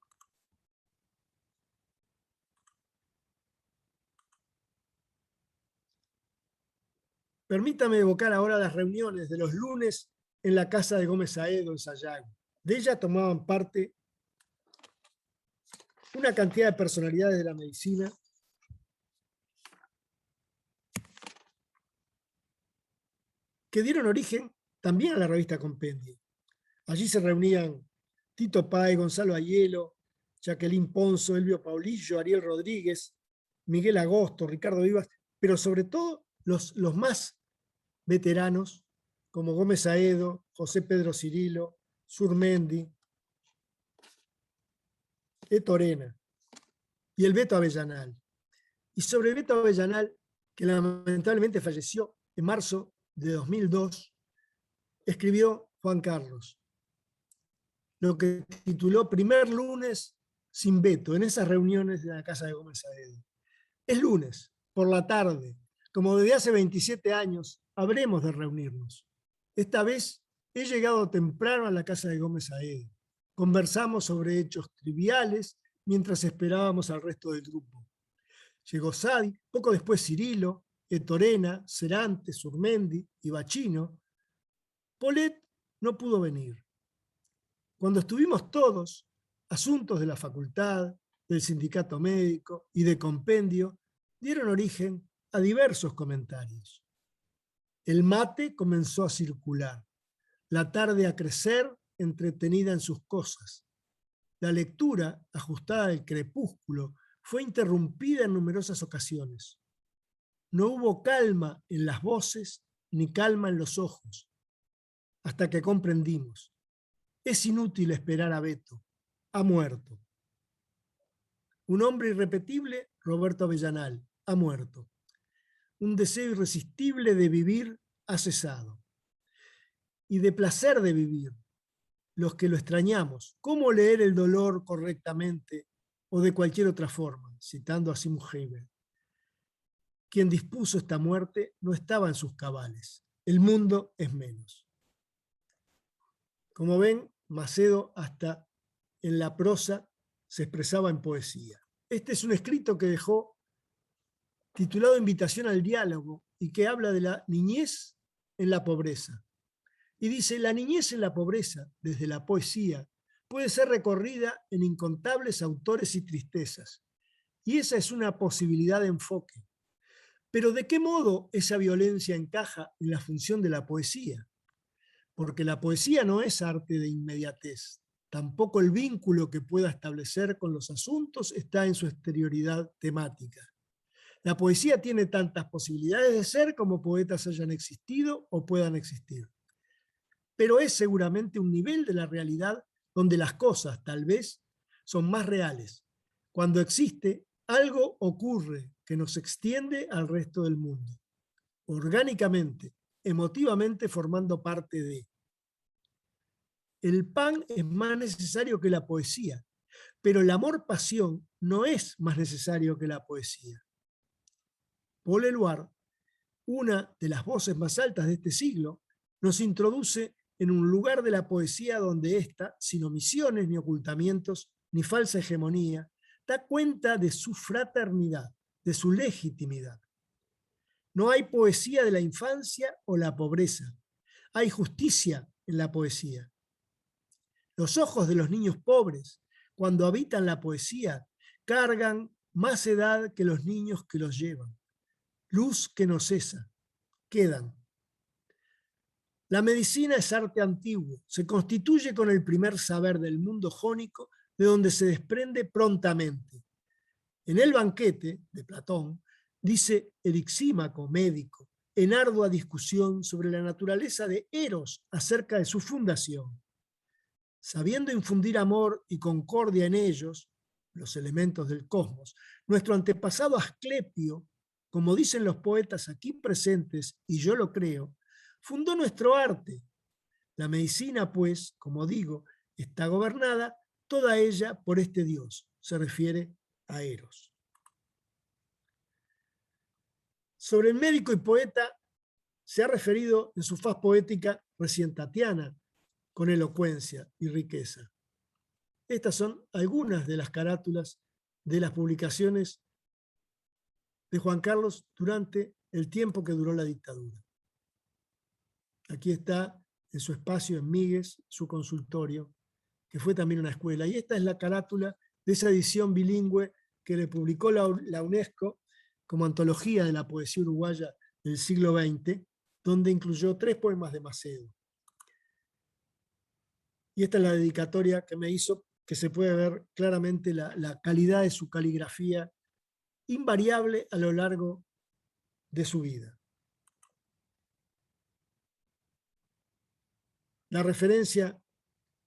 Permítame evocar ahora las reuniones de los lunes en la casa de Gómez Saedo en Sayago. De ella tomaban parte una cantidad de personalidades de la medicina que dieron origen también a la revista Compendio. Allí se reunían Tito Páez, Gonzalo Aiello, Jacqueline Ponzo, Elvio Paulillo, Ariel Rodríguez, Miguel Agosto, Ricardo Vivas, pero sobre todo los más veteranos, como Gómez Saedo, José Pedro Cirilo, Surmendi, Torena y el Beto Avellanal. Y sobre Beto Avellanal, que lamentablemente falleció en marzo de 2002, escribió Juan Carlos, lo que tituló Primer lunes sin Beto, en esas reuniones de la casa de Gómez Saedo. Es lunes, por la tarde, como desde hace 27 años, habremos de reunirnos. Esta vez he llegado temprano a la casa de Gómez Saedo. Conversamos sobre hechos triviales mientras esperábamos al resto del grupo. Llegó Sadi, poco después Cirilo, Torena, Cerante, Surmendi y Bachino. Polet no pudo venir. Cuando estuvimos todos, asuntos de la facultad, del sindicato médico y de compendio dieron origen a diversos comentarios. El mate comenzó a circular, la tarde a crecer entretenida en sus cosas. La lectura, ajustada al crepúsculo, fue interrumpida en numerosas ocasiones. No hubo calma en las voces ni calma en los ojos, hasta que comprendimos. Es inútil esperar a Beto, ha muerto. Un hombre irrepetible, Roberto Avellanal, ha muerto. Un deseo irresistible de vivir ha cesado. Y de placer de vivir, los que lo extrañamos, ¿cómo leer el dolor correctamente o de cualquier otra forma? Citando a Simon Hebel. Quien dispuso esta muerte no estaba en sus cabales. El mundo es menos. Como ven, Macedo hasta en la prosa se expresaba en poesía. Este es un escrito que dejó titulado Invitación al diálogo y que habla de la niñez en la pobreza. Y dice, la niñez en la pobreza, desde la poesía, puede ser recorrida en incontables autores y tristezas. Y esa es una posibilidad de enfoque. Pero ¿de qué modo esa violencia encaja en la función de la poesía? Porque la poesía no es arte de inmediatez. Tampoco el vínculo que pueda establecer con los asuntos está en su exterioridad temática. La poesía tiene tantas posibilidades de ser como poetas hayan existido o puedan existir. Pero es seguramente un nivel de la realidad donde las cosas, tal vez, son más reales. Cuando existe, algo ocurre que nos extiende al resto del mundo. orgánicamente, emotivamente formando parte de. El pan es más necesario que la poesía, pero el amor-pasión no es más necesario que la poesía. Paul Eluard, una de las voces más altas de este siglo, nos introduce en un lugar de la poesía donde ésta, sin omisiones ni ocultamientos, ni falsa hegemonía, da cuenta de su fraternidad, de su legitimidad. No hay poesía de la infancia o la pobreza. Hay justicia en la poesía. Los ojos de los niños pobres, cuando habitan la poesía, cargan más edad que los niños que los llevan. Luz que no cesa. Quedan. La medicina es arte antiguo. Se constituye con el primer saber del mundo jónico, de donde se desprende prontamente. En el banquete de Platón, dice Erixímaco, médico, en ardua discusión sobre la naturaleza de Eros acerca de su fundación. Sabiendo infundir amor y concordia en ellos, los elementos del cosmos, nuestro antepasado Asclepio, como dicen los poetas aquí presentes, y yo lo creo, fundó nuestro arte. La medicina, pues, como digo, está gobernada toda ella por este Dios. Se refiere a Eros. Sobre el médico y poeta se ha referido en su faz poética recién Tatiana, con elocuencia y riqueza. Estas son algunas de las carátulas de las publicaciones de Juan Carlos durante el tiempo que duró la dictadura. Aquí está en su espacio en Migues, su consultorio, que fue también una escuela. Y esta es la carátula de esa edición bilingüe que le publicó la UNESCO como antología de la poesía uruguaya del siglo XX, donde incluyó 3 poemas de Macedo. Y esta es la dedicatoria que me hizo, que se puede ver claramente la calidad de su caligrafía, invariable a lo largo de su vida. La referencia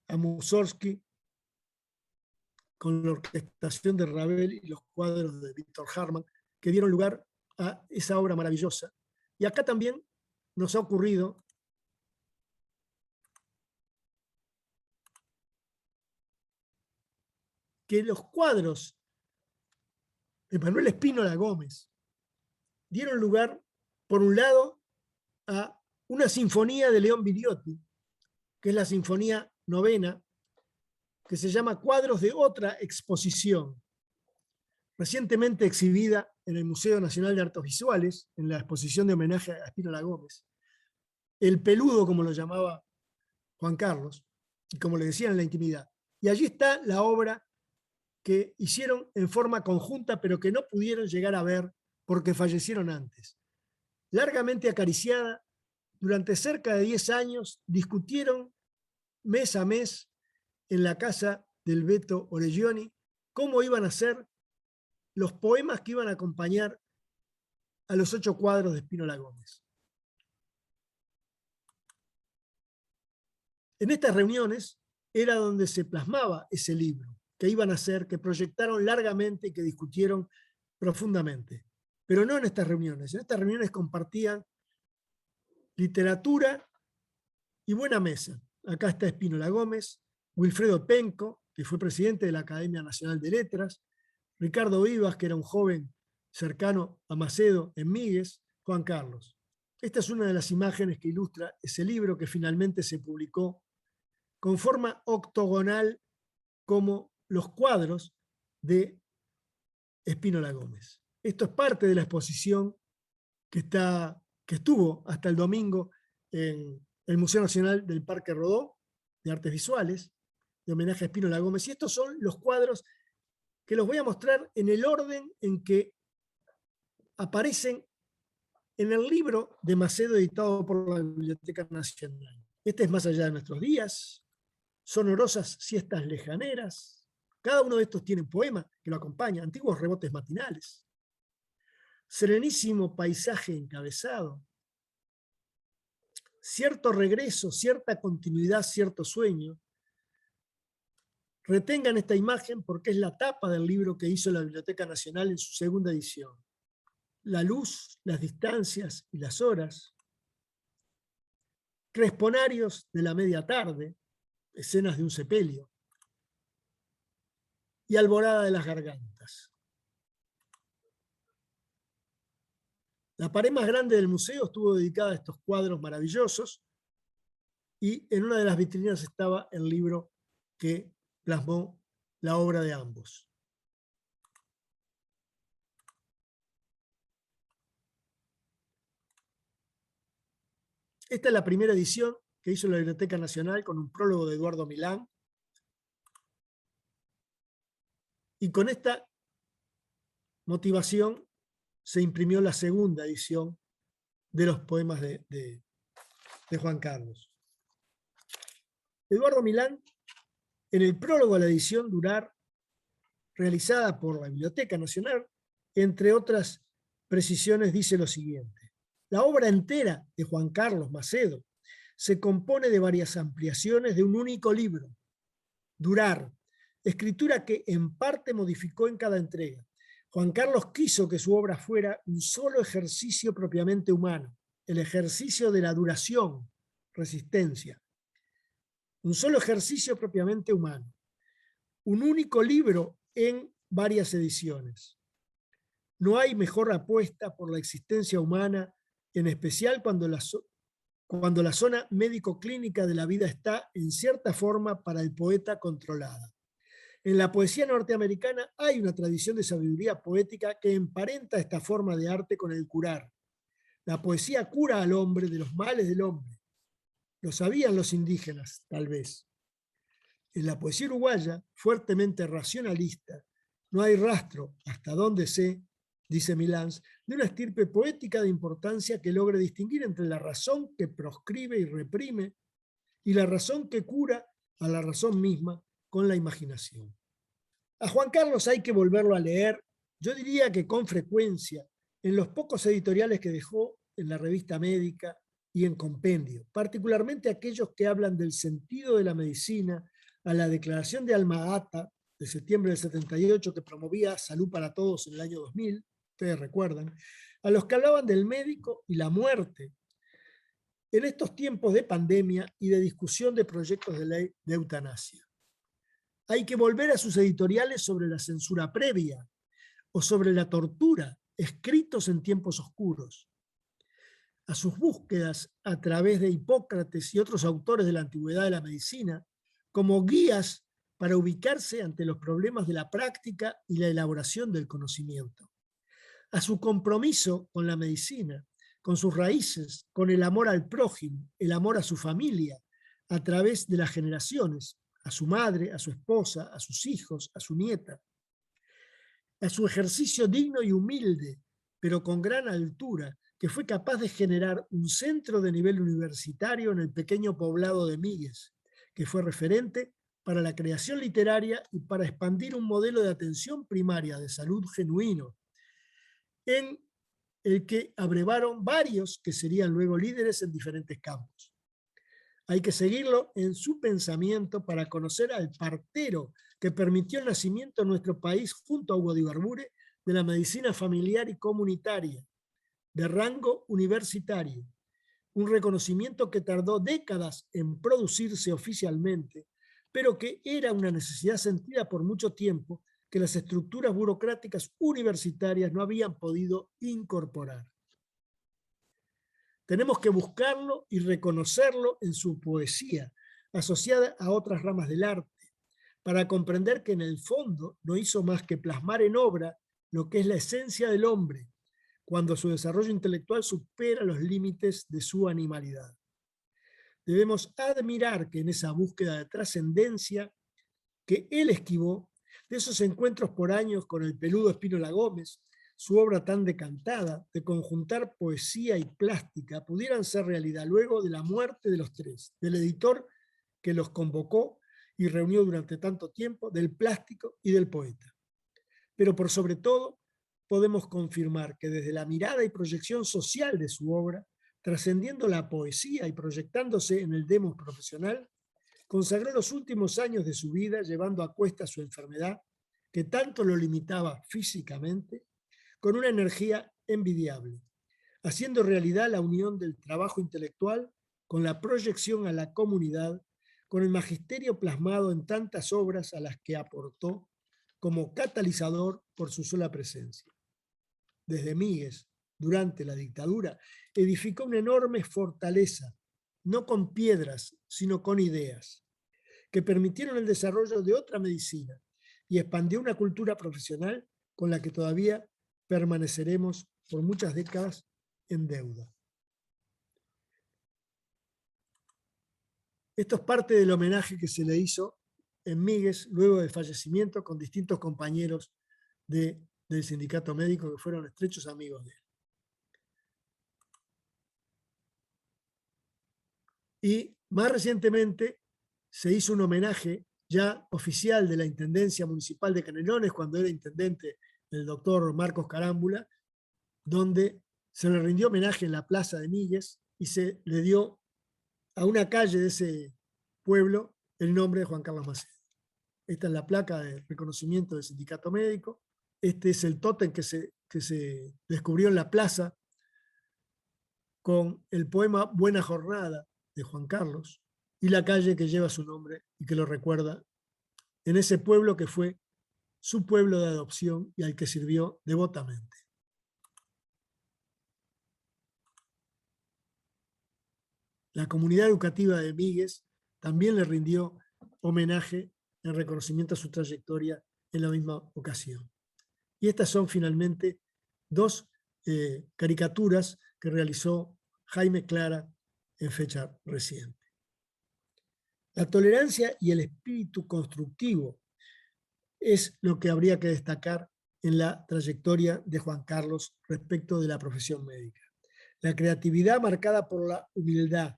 a Mussorgsky con la orquestación de Ravel y los cuadros de Víctor Hartmann, que dieron lugar a esa obra maravillosa. Y acá también nos ha ocurrido que los cuadros de Manuel Espínola Gómez dieron lugar, por un lado, a una sinfonía de León Virioti, que es la Sinfonía Novena, que se llama Cuadros de otra exposición, recientemente exhibida en el Museo Nacional de Artes Visuales, en la exposición de homenaje a Espínola Gómez. El peludo, como lo llamaba Juan Carlos, y como le decían en la intimidad. Y allí está la obra que hicieron en forma conjunta, pero que no pudieron llegar a ver porque fallecieron antes. Largamente acariciada, durante cerca de 10 años, discutieron mes a mes en la casa del Beto Oregioni cómo iban a ser los poemas que iban a acompañar a los 8 cuadros de Espínola Gómez. En estas reuniones era donde se plasmaba ese libro, que iban a hacer, que proyectaron largamente y que discutieron profundamente. Pero no en estas reuniones. En estas reuniones compartían literatura y buena mesa. Acá está Espínola Gómez, Wilfredo Penco, que fue presidente de la Academia Nacional de Letras, Ricardo Vivas, que era un joven cercano a Macedo en Migues, Juan Carlos. Esta es una de las imágenes que ilustra ese libro que finalmente se publicó con forma octogonal como los cuadros de Espínola Gómez. Esto es parte de la exposición que estuvo hasta el domingo en el Museo Nacional del Parque Rodó de Artes Visuales, de homenaje a Espínola Gómez. Y estos son los cuadros que los voy a mostrar en el orden en que aparecen en el libro de Macedo editado por la Biblioteca Nacional. Este es Más allá de nuestros días, Sonorosas siestas lejaneras. Cada uno de estos tiene un poema que lo acompaña, Antiguos rebotes matinales, Serenísimo paisaje encabezado, Cierto regreso, cierta continuidad, cierto sueño. Retengan esta imagen porque es la tapa del libro que hizo la Biblioteca Nacional en su segunda edición. la luz, las distancias y las horas, cresponarios de la media tarde, escenas de un sepelio, y alborada de las gargantas. La pared más grande del museo estuvo dedicada a estos cuadros maravillosos y en una de las vitrinas estaba el libro que plasmó la obra de ambos. Esta es la primera edición que hizo la Biblioteca Nacional con un prólogo de Eduardo Milán. Y con esta motivación se imprimió la segunda edición de los poemas de Juan Carlos. Eduardo Milán, en el prólogo a la edición Durar, realizada por la Biblioteca Nacional, entre otras precisiones, dice lo siguiente: la obra entera de Juan Carlos Macedo se compone de varias ampliaciones de un único libro, Durar, escritura que en parte modificó en cada entrega. Juan Carlos quiso que su obra fuera un solo ejercicio propiamente humano, el ejercicio de la duración, resistencia. Un solo ejercicio propiamente humano. Un único libro en varias ediciones. No hay mejor apuesta por la existencia humana, en especial cuando la zona médico-clínica de la vida está, en cierta forma, para el poeta controlada. En la poesía norteamericana hay una tradición de sabiduría poética que emparenta esta forma de arte con el curar. La poesía cura al hombre de los males del hombre. Lo sabían los indígenas, tal vez. En la poesía uruguaya, fuertemente racionalista, no hay rastro, hasta donde sé, dice Milán, de una estirpe poética de importancia que logre distinguir entre la razón que proscribe y reprime y la razón que cura a la razón misma con la imaginación. A Juan Carlos hay que volverlo a leer, yo diría que con frecuencia, en los pocos editoriales que dejó en la Revista Médica y en Compendio, particularmente aquellos que hablan del sentido de la medicina, a la Declaración de Alma-Ata de septiembre del 78 que promovía Salud para Todos en el año 2000, ustedes recuerdan, a los que hablaban del médico y la muerte en estos tiempos de pandemia y de discusión de proyectos de ley de eutanasia. Hay que volver a sus editoriales sobre la censura previa o sobre la tortura, escritos en tiempos oscuros, a sus búsquedas a través de Hipócrates y otros autores de la antigüedad de la medicina como guías para ubicarse ante los problemas de la práctica y la elaboración del conocimiento, a su compromiso con la medicina, con sus raíces, con el amor al prójimo, el amor a su familia, a través de las generaciones, a su madre, a su esposa, a sus hijos, a su nieta, a su ejercicio digno y humilde, pero con gran altura, que fue capaz de generar un centro de nivel universitario en el pequeño poblado de Míguez, que fue referente para la creación literaria y para expandir un modelo de atención primaria de salud genuino, en el que abrevaron varios que serían luego líderes en diferentes campos. Hay que seguirlo en su pensamiento para conocer al partero que permitió el nacimiento en nuestro país, junto a Hugo de Ibarbure, de la medicina familiar y comunitaria, de rango universitario, un reconocimiento que tardó décadas en producirse oficialmente, pero que era una necesidad sentida por mucho tiempo que las estructuras burocráticas universitarias no habían podido incorporar. Tenemos que buscarlo y reconocerlo en su poesía, asociada a otras ramas del arte, para comprender que en el fondo no hizo más que plasmar en obra lo que es la esencia del hombre, cuando su desarrollo intelectual supera los límites de su animalidad. Debemos admirar que en esa búsqueda de trascendencia que él esquivó, de esos encuentros por años con el peludo Espínola Gómez, su obra tan decantada de conjuntar poesía y plástica pudieran ser realidad luego de la muerte de los tres, del editor que los convocó y reunió durante tanto tiempo, del plástico y del poeta. Pero por sobre todo, podemos confirmar que desde la mirada y proyección social de su obra, trascendiendo la poesía y proyectándose en el demos profesional, consagró los últimos años de su vida llevando a cuesta su enfermedad, que tanto lo limitaba físicamente, con una energía envidiable, haciendo realidad la unión del trabajo intelectual con la proyección a la comunidad, con el magisterio plasmado en tantas obras a las que aportó como catalizador por su sola presencia. Desde Míguez, durante la dictadura, edificó una enorme fortaleza, no con piedras, sino con ideas, que permitieron el desarrollo de otra medicina y expandió una cultura profesional con la que todavía permaneceremos por muchas décadas en deuda. Esto es parte del homenaje que se le hizo en Míguez luego del fallecimiento con distintos compañeros del sindicato médico que fueron estrechos amigos de él. Y más recientemente se hizo un homenaje ya oficial de la Intendencia Municipal de Canelones, cuando era intendente el doctor Marcos Carámbula, donde se le rindió homenaje en la plaza de Míguez y se le dio a una calle de ese pueblo el nombre de Juan Carlos Macedo. Esta es la placa de reconocimiento del sindicato médico. Este es el tótem que se descubrió en la plaza con el poema Buena Jornada de Juan Carlos y la calle que lleva su nombre y que lo recuerda en ese pueblo que fue su pueblo de adopción y al que sirvió devotamente. La comunidad educativa de Míguez también le rindió homenaje en reconocimiento a su trayectoria en la misma ocasión. Y estas son finalmente dos caricaturas que realizó Jaime Clara en fecha reciente. La tolerancia y el espíritu constructivo es lo que habría que destacar en la trayectoria de Juan Carlos respecto de la profesión médica. La creatividad marcada por la humildad,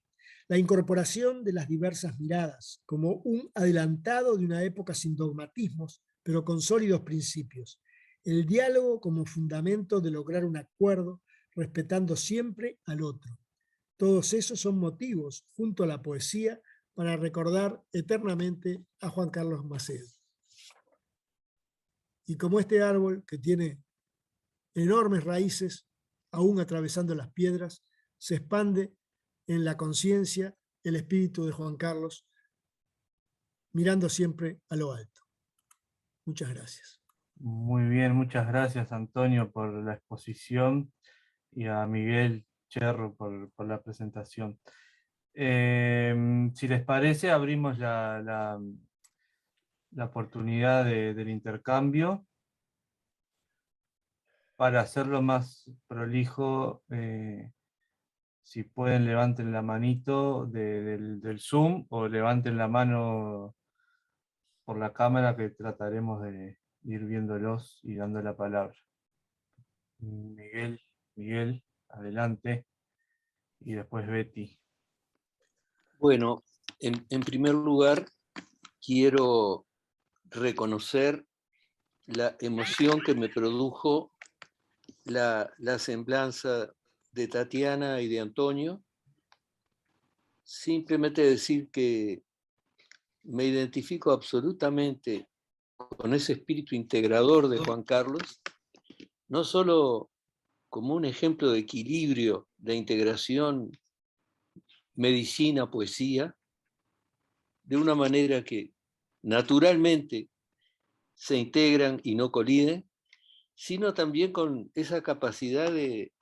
la incorporación de las diversas miradas como un adelantado de una época sin dogmatismos, pero con sólidos principios. El diálogo como fundamento de lograr un acuerdo, respetando siempre al otro. Todos esos son motivos, junto a la poesía, para recordar eternamente a Juan Carlos Macedo. Y como este árbol que tiene enormes raíces, aún atravesando las piedras, se expande en la conciencia el espíritu de Juan Carlos, mirando siempre a lo alto. Muchas gracias. Muy bien, muchas gracias Antonio por la exposición y a Miguel Cherro por la presentación. Si les parece, abrimos la oportunidad del intercambio. Para hacerlo más prolijo, si pueden levanten la manito del Zoom o levanten la mano por la cámara, que trataremos de ir viéndolos y dando la palabra. Miguel, adelante. Y después Betty. Bueno, en primer lugar, quiero reconocer la emoción que me produjo la semblanza de Tatiana y de Antonio. Simplemente decir que me identifico absolutamente con ese espíritu integrador de Juan Carlos, no solo como un ejemplo de equilibrio, de integración, medicina, poesía, de una manera que naturalmente se integran y no coliden, sino también con esa capacidad de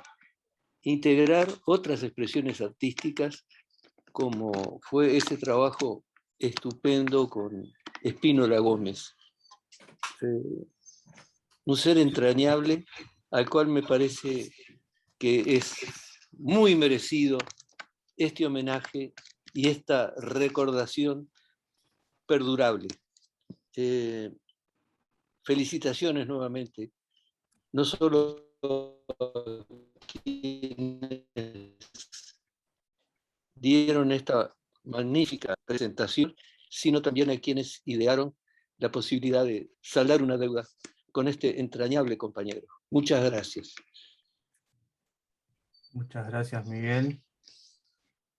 integrar otras expresiones artísticas, como fue ese trabajo estupendo con Espínola Gómez. Un ser entrañable al cual me parece que es muy merecido este homenaje y esta recordación perdurable. Felicitaciones nuevamente, no solo quienes dieron esta magnífica presentación, sino también a quienes idearon la posibilidad de saldar una deuda con este entrañable compañero. Muchas gracias. Muchas gracias, Miguel.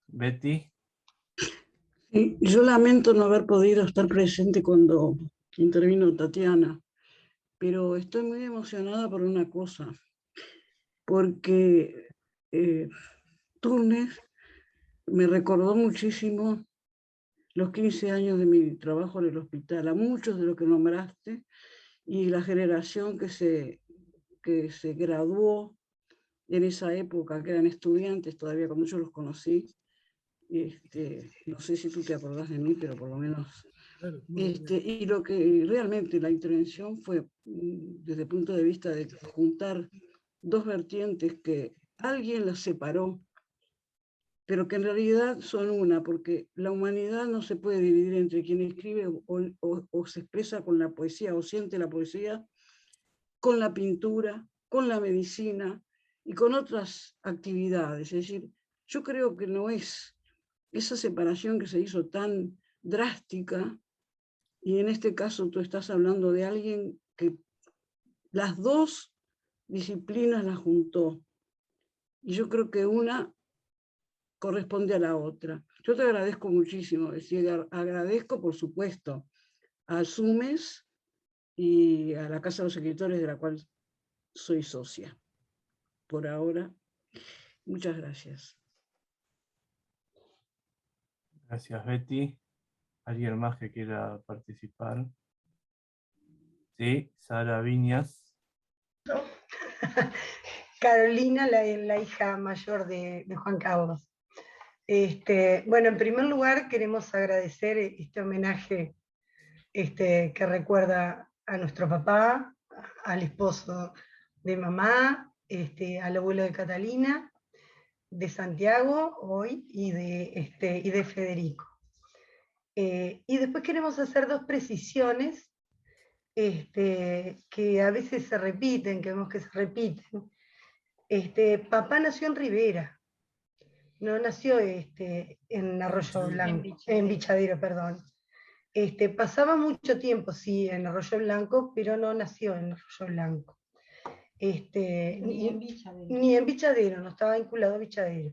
Betty. Sí, yo lamento no haber podido estar presente cuando intervino Tatiana, pero estoy muy emocionada por una cosa. porque Túnez me recordó muchísimo los 15 años de mi trabajo en el hospital, a muchos de los que nombraste, y la generación que se graduó en esa época, que eran estudiantes todavía cuando yo los conocí. No sé si tú te acordás de mí, pero por lo menos... Claro, y lo que realmente la intervención fue desde el punto de vista de juntar dos vertientes que alguien las separó, pero que en realidad son una, porque la humanidad no se puede dividir entre quien escribe o se expresa con la poesía o siente la poesía, con la pintura, con la medicina y con otras actividades. Es decir, yo creo que no es esa separación que se hizo tan drástica, y en este caso tú estás hablando de alguien que las dos disciplinas las juntó, y yo creo que una corresponde a la otra. Yo te agradezco muchísimo, es decir, agradezco por supuesto a Sumes y a la Casa de los Escritores, de la cual soy socia por ahora. Muchas gracias. Gracias, Betty. ¿Alguien más que quiera participar? Sí, Sara Viñas. Carolina, la hija mayor de Juan Carlos. Bueno, en primer lugar queremos agradecer este homenaje que recuerda a nuestro papá, al esposo de mamá, al abuelo de Catalina, de Santiago hoy y de Federico. Y después queremos hacer dos precisiones que a veces se repiten, que vemos que se repiten. Papá nació en Rivera, no nació en Arroyo Blanco, en Vichadero, perdón. Pasaba mucho tiempo, sí, en Arroyo Blanco, pero no nació en Arroyo Blanco. Ni en Vichadero, no estaba vinculado a Vichadero.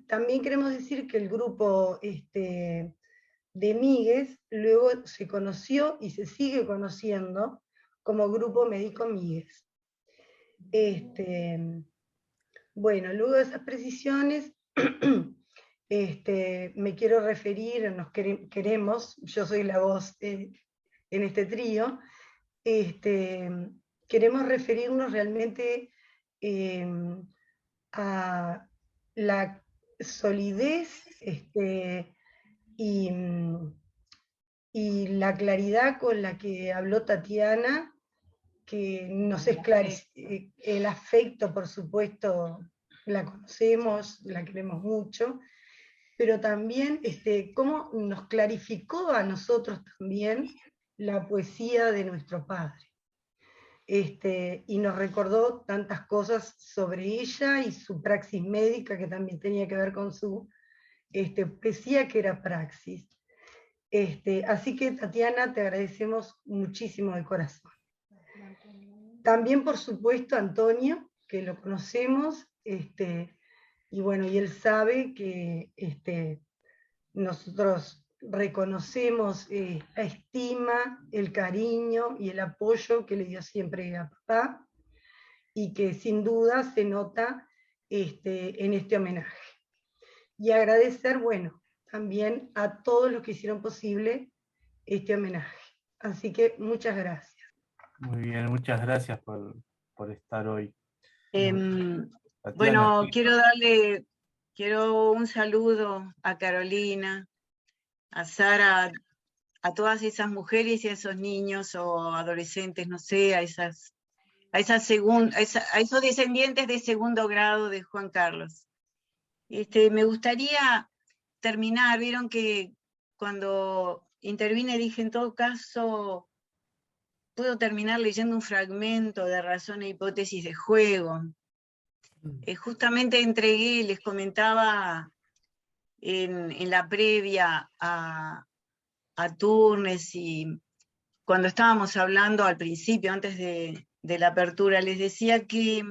También queremos decir que el grupo de Míguez luego se conoció y se sigue conociendo como Grupo Médico Míguez. Bueno, luego de esas precisiones, me quiero referir, queremos, yo soy la voz en este trío, queremos referirnos realmente a la solidez y la claridad con la que habló Tatiana, que nos esclarece el afecto, por supuesto, la conocemos, la queremos mucho, pero también cómo nos clarificó a nosotros también la poesía de nuestro padre. Y nos recordó tantas cosas sobre ella y su praxis médica, que también tenía que ver con su poesía, que era praxis. Así que, Tatiana, te agradecemos muchísimo de corazón. También, por supuesto, Antonio, que lo conocemos, y bueno, y él sabe que nosotros reconocemos la estima, el cariño y el apoyo que le dio siempre a papá, y que sin duda se nota en este homenaje. Y agradecer, bueno, también a todos los que hicieron posible este homenaje. Así que muchas gracias. Muy bien, muchas gracias por estar hoy. Bueno, quiero un saludo a Carolina, a Sara, a todas esas mujeres y a esos niños o adolescentes, no sé, a esos descendientes de segundo grado de Juan Carlos. Me gustaría terminar, vieron que cuando intervine dije, en todo caso, puedo terminar leyendo un fragmento de Razón e Hipótesis de Juego. Justamente entregué, les comentaba en la previa a Turnes, y cuando estábamos hablando al principio, antes de la apertura, les decía que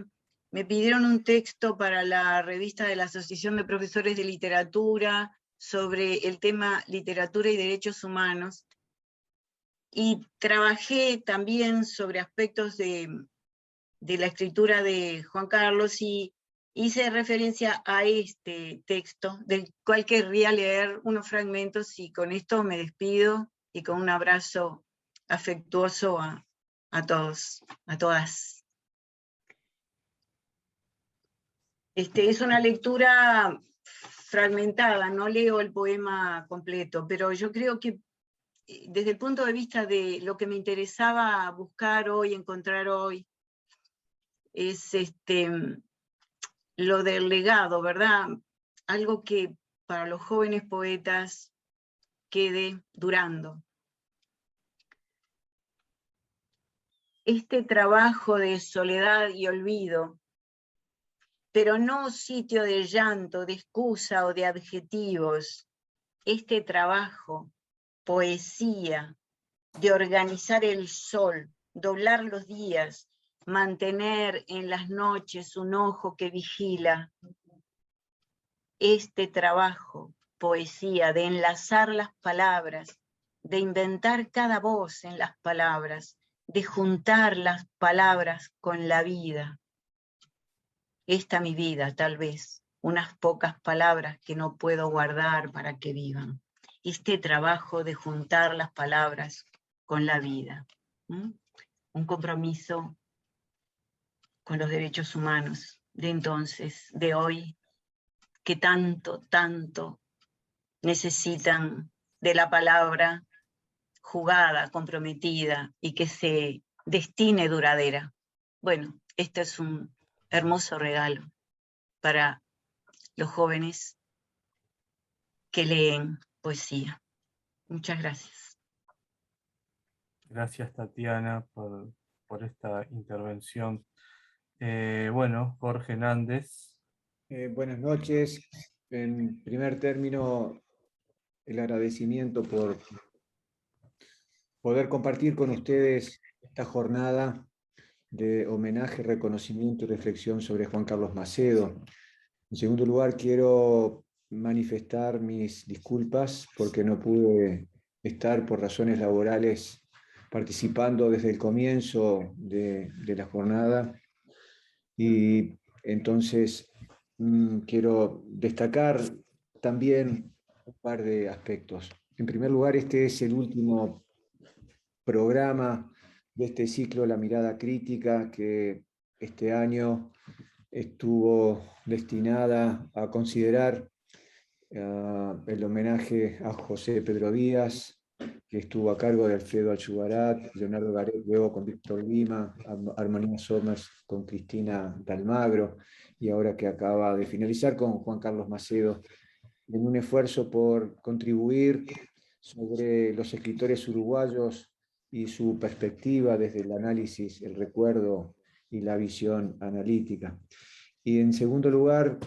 me pidieron un texto para la revista de la Asociación de Profesores de Literatura sobre el tema literatura y derechos humanos, y trabajé también sobre aspectos de de la escritura de Juan Carlos y hice referencia a este texto, del cual querría leer unos fragmentos, y con esto me despido y con un abrazo afectuoso a todos, a todas. Es una lectura fragmentada, no leo el poema completo, pero yo creo que desde el punto de vista de lo que me interesaba buscar hoy, encontrar hoy, es lo del legado, ¿verdad? Algo que para los jóvenes poetas quede durando. Este trabajo de soledad y olvido, pero no sitio de llanto, de excusa o de adjetivos. Este trabajo, poesía, de organizar el sol, doblar los días, mantener en las noches un ojo que vigila. Este trabajo, poesía, de enlazar las palabras, de inventar cada voz en las palabras, de juntar las palabras con la vida. Esta mi vida, tal vez, unas pocas palabras que no puedo guardar para que vivan. Este trabajo de juntar las palabras con la vida. Un compromiso con los derechos humanos de entonces, de hoy, que tanto, tanto necesitan de la palabra jugada, comprometida y que se destine duradera. Bueno, este es un hermoso regalo para los jóvenes que leen poesía. Muchas gracias. Gracias, Tatiana, por esta intervención. Bueno, Jorge Nández. Buenas noches. En primer término, el agradecimiento por poder compartir con ustedes esta jornada de homenaje, reconocimiento y reflexión sobre Juan Carlos Macedo. En segundo lugar, quiero manifestar mis disculpas porque no pude estar por razones laborales participando desde el comienzo de la jornada, y entonces quiero destacar también un par de aspectos. En primer lugar, este es el último programa de este ciclo La Mirada Crítica, que este año estuvo destinada a considerar el homenaje a José Pedro Díaz, que estuvo a cargo de Alfredo Achugarat, Leonardo Garet, luego con Víctor Lima, Armonía Somers con Cristina Dalmagro, y ahora que acaba de finalizar con Juan Carlos Macedo, en un esfuerzo por contribuir sobre los escritores uruguayos y su perspectiva desde el análisis, el recuerdo y la visión analítica. Y en segundo lugar,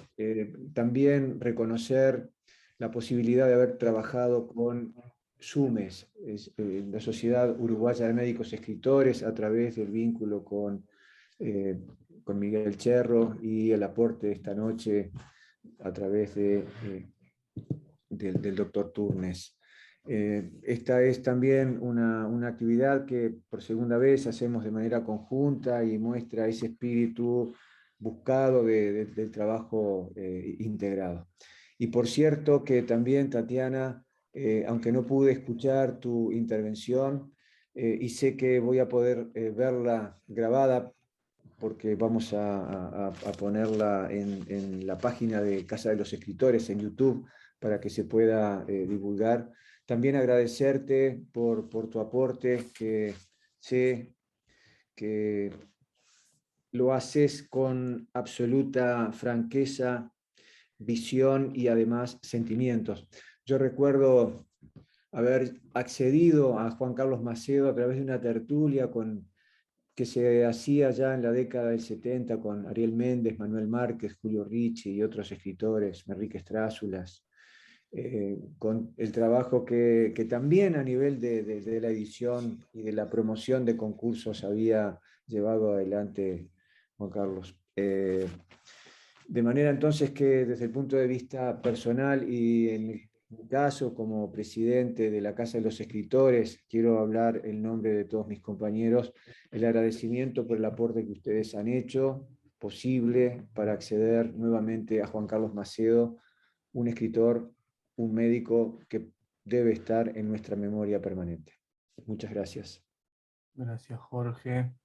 también reconocer la posibilidad de haber trabajado con SUMES, la Sociedad Uruguaya de Médicos Escritores, a través del vínculo con Miguel Cherro y el aporte de esta noche a través del doctor Turnes. Esta es también una actividad que por segunda vez hacemos de manera conjunta y muestra ese espíritu buscado del trabajo integrado. Y por cierto que también, Tatiana, aunque no pude escuchar tu intervención, y sé que voy a poder verla grabada, porque vamos a ponerla en la página de Casa de los Escritores en YouTube para que se pueda divulgar. También agradecerte por tu aporte, que sé que lo haces con absoluta franqueza, visión y además sentimientos. Yo recuerdo haber accedido a Juan Carlos Macedo a través de una tertulia que se hacía ya en la década del 70 con Ariel Méndez, Manuel Márquez, Julio Ricci y otros escritores, Enrique Strázulas, con el trabajo que también a nivel de la edición y de la promoción de concursos había llevado adelante Juan Carlos. De manera entonces que desde el punto de vista personal y en En mi caso, como presidente de la Casa de los Escritores, quiero hablar en nombre de todos mis compañeros, el agradecimiento por el aporte que ustedes han hecho posible para acceder nuevamente a Juan Carlos Macedo, un escritor, un médico que debe estar en nuestra memoria permanente. Muchas gracias. Gracias, Jorge.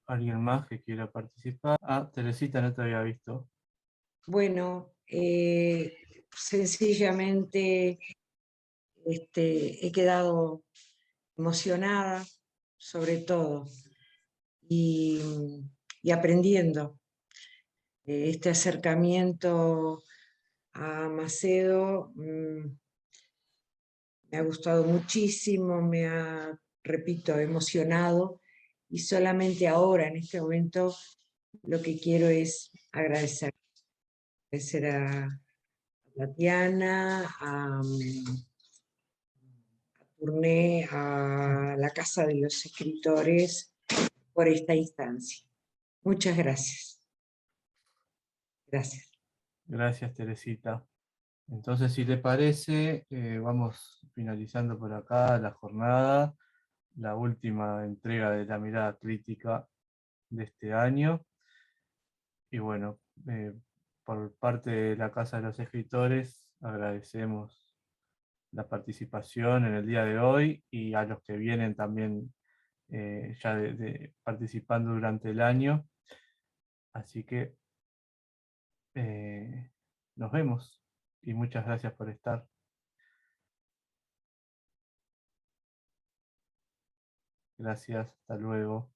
¿Alguien más que quiera participar? Ah, Teresita, no te había visto. Bueno, sencillamente he quedado emocionada, sobre todo, y aprendiendo. Este acercamiento a Macedo me ha gustado muchísimo, me ha, repito, emocionado, y solamente ahora, en este momento, lo que quiero es agradecer. Agradecer a Tatiana, a Tourné, a la Casa de los Escritores por esta instancia. Muchas gracias. Gracias. Gracias, Teresita. Entonces, si te parece, vamos finalizando por acá la jornada, la última entrega de la mirada crítica de este año. Y bueno, por parte de la Casa de los Escritores, agradecemos la participación en el día de hoy y a los que vienen también ya participando durante el año. Así que nos vemos y muchas gracias por estar. Gracias, hasta luego.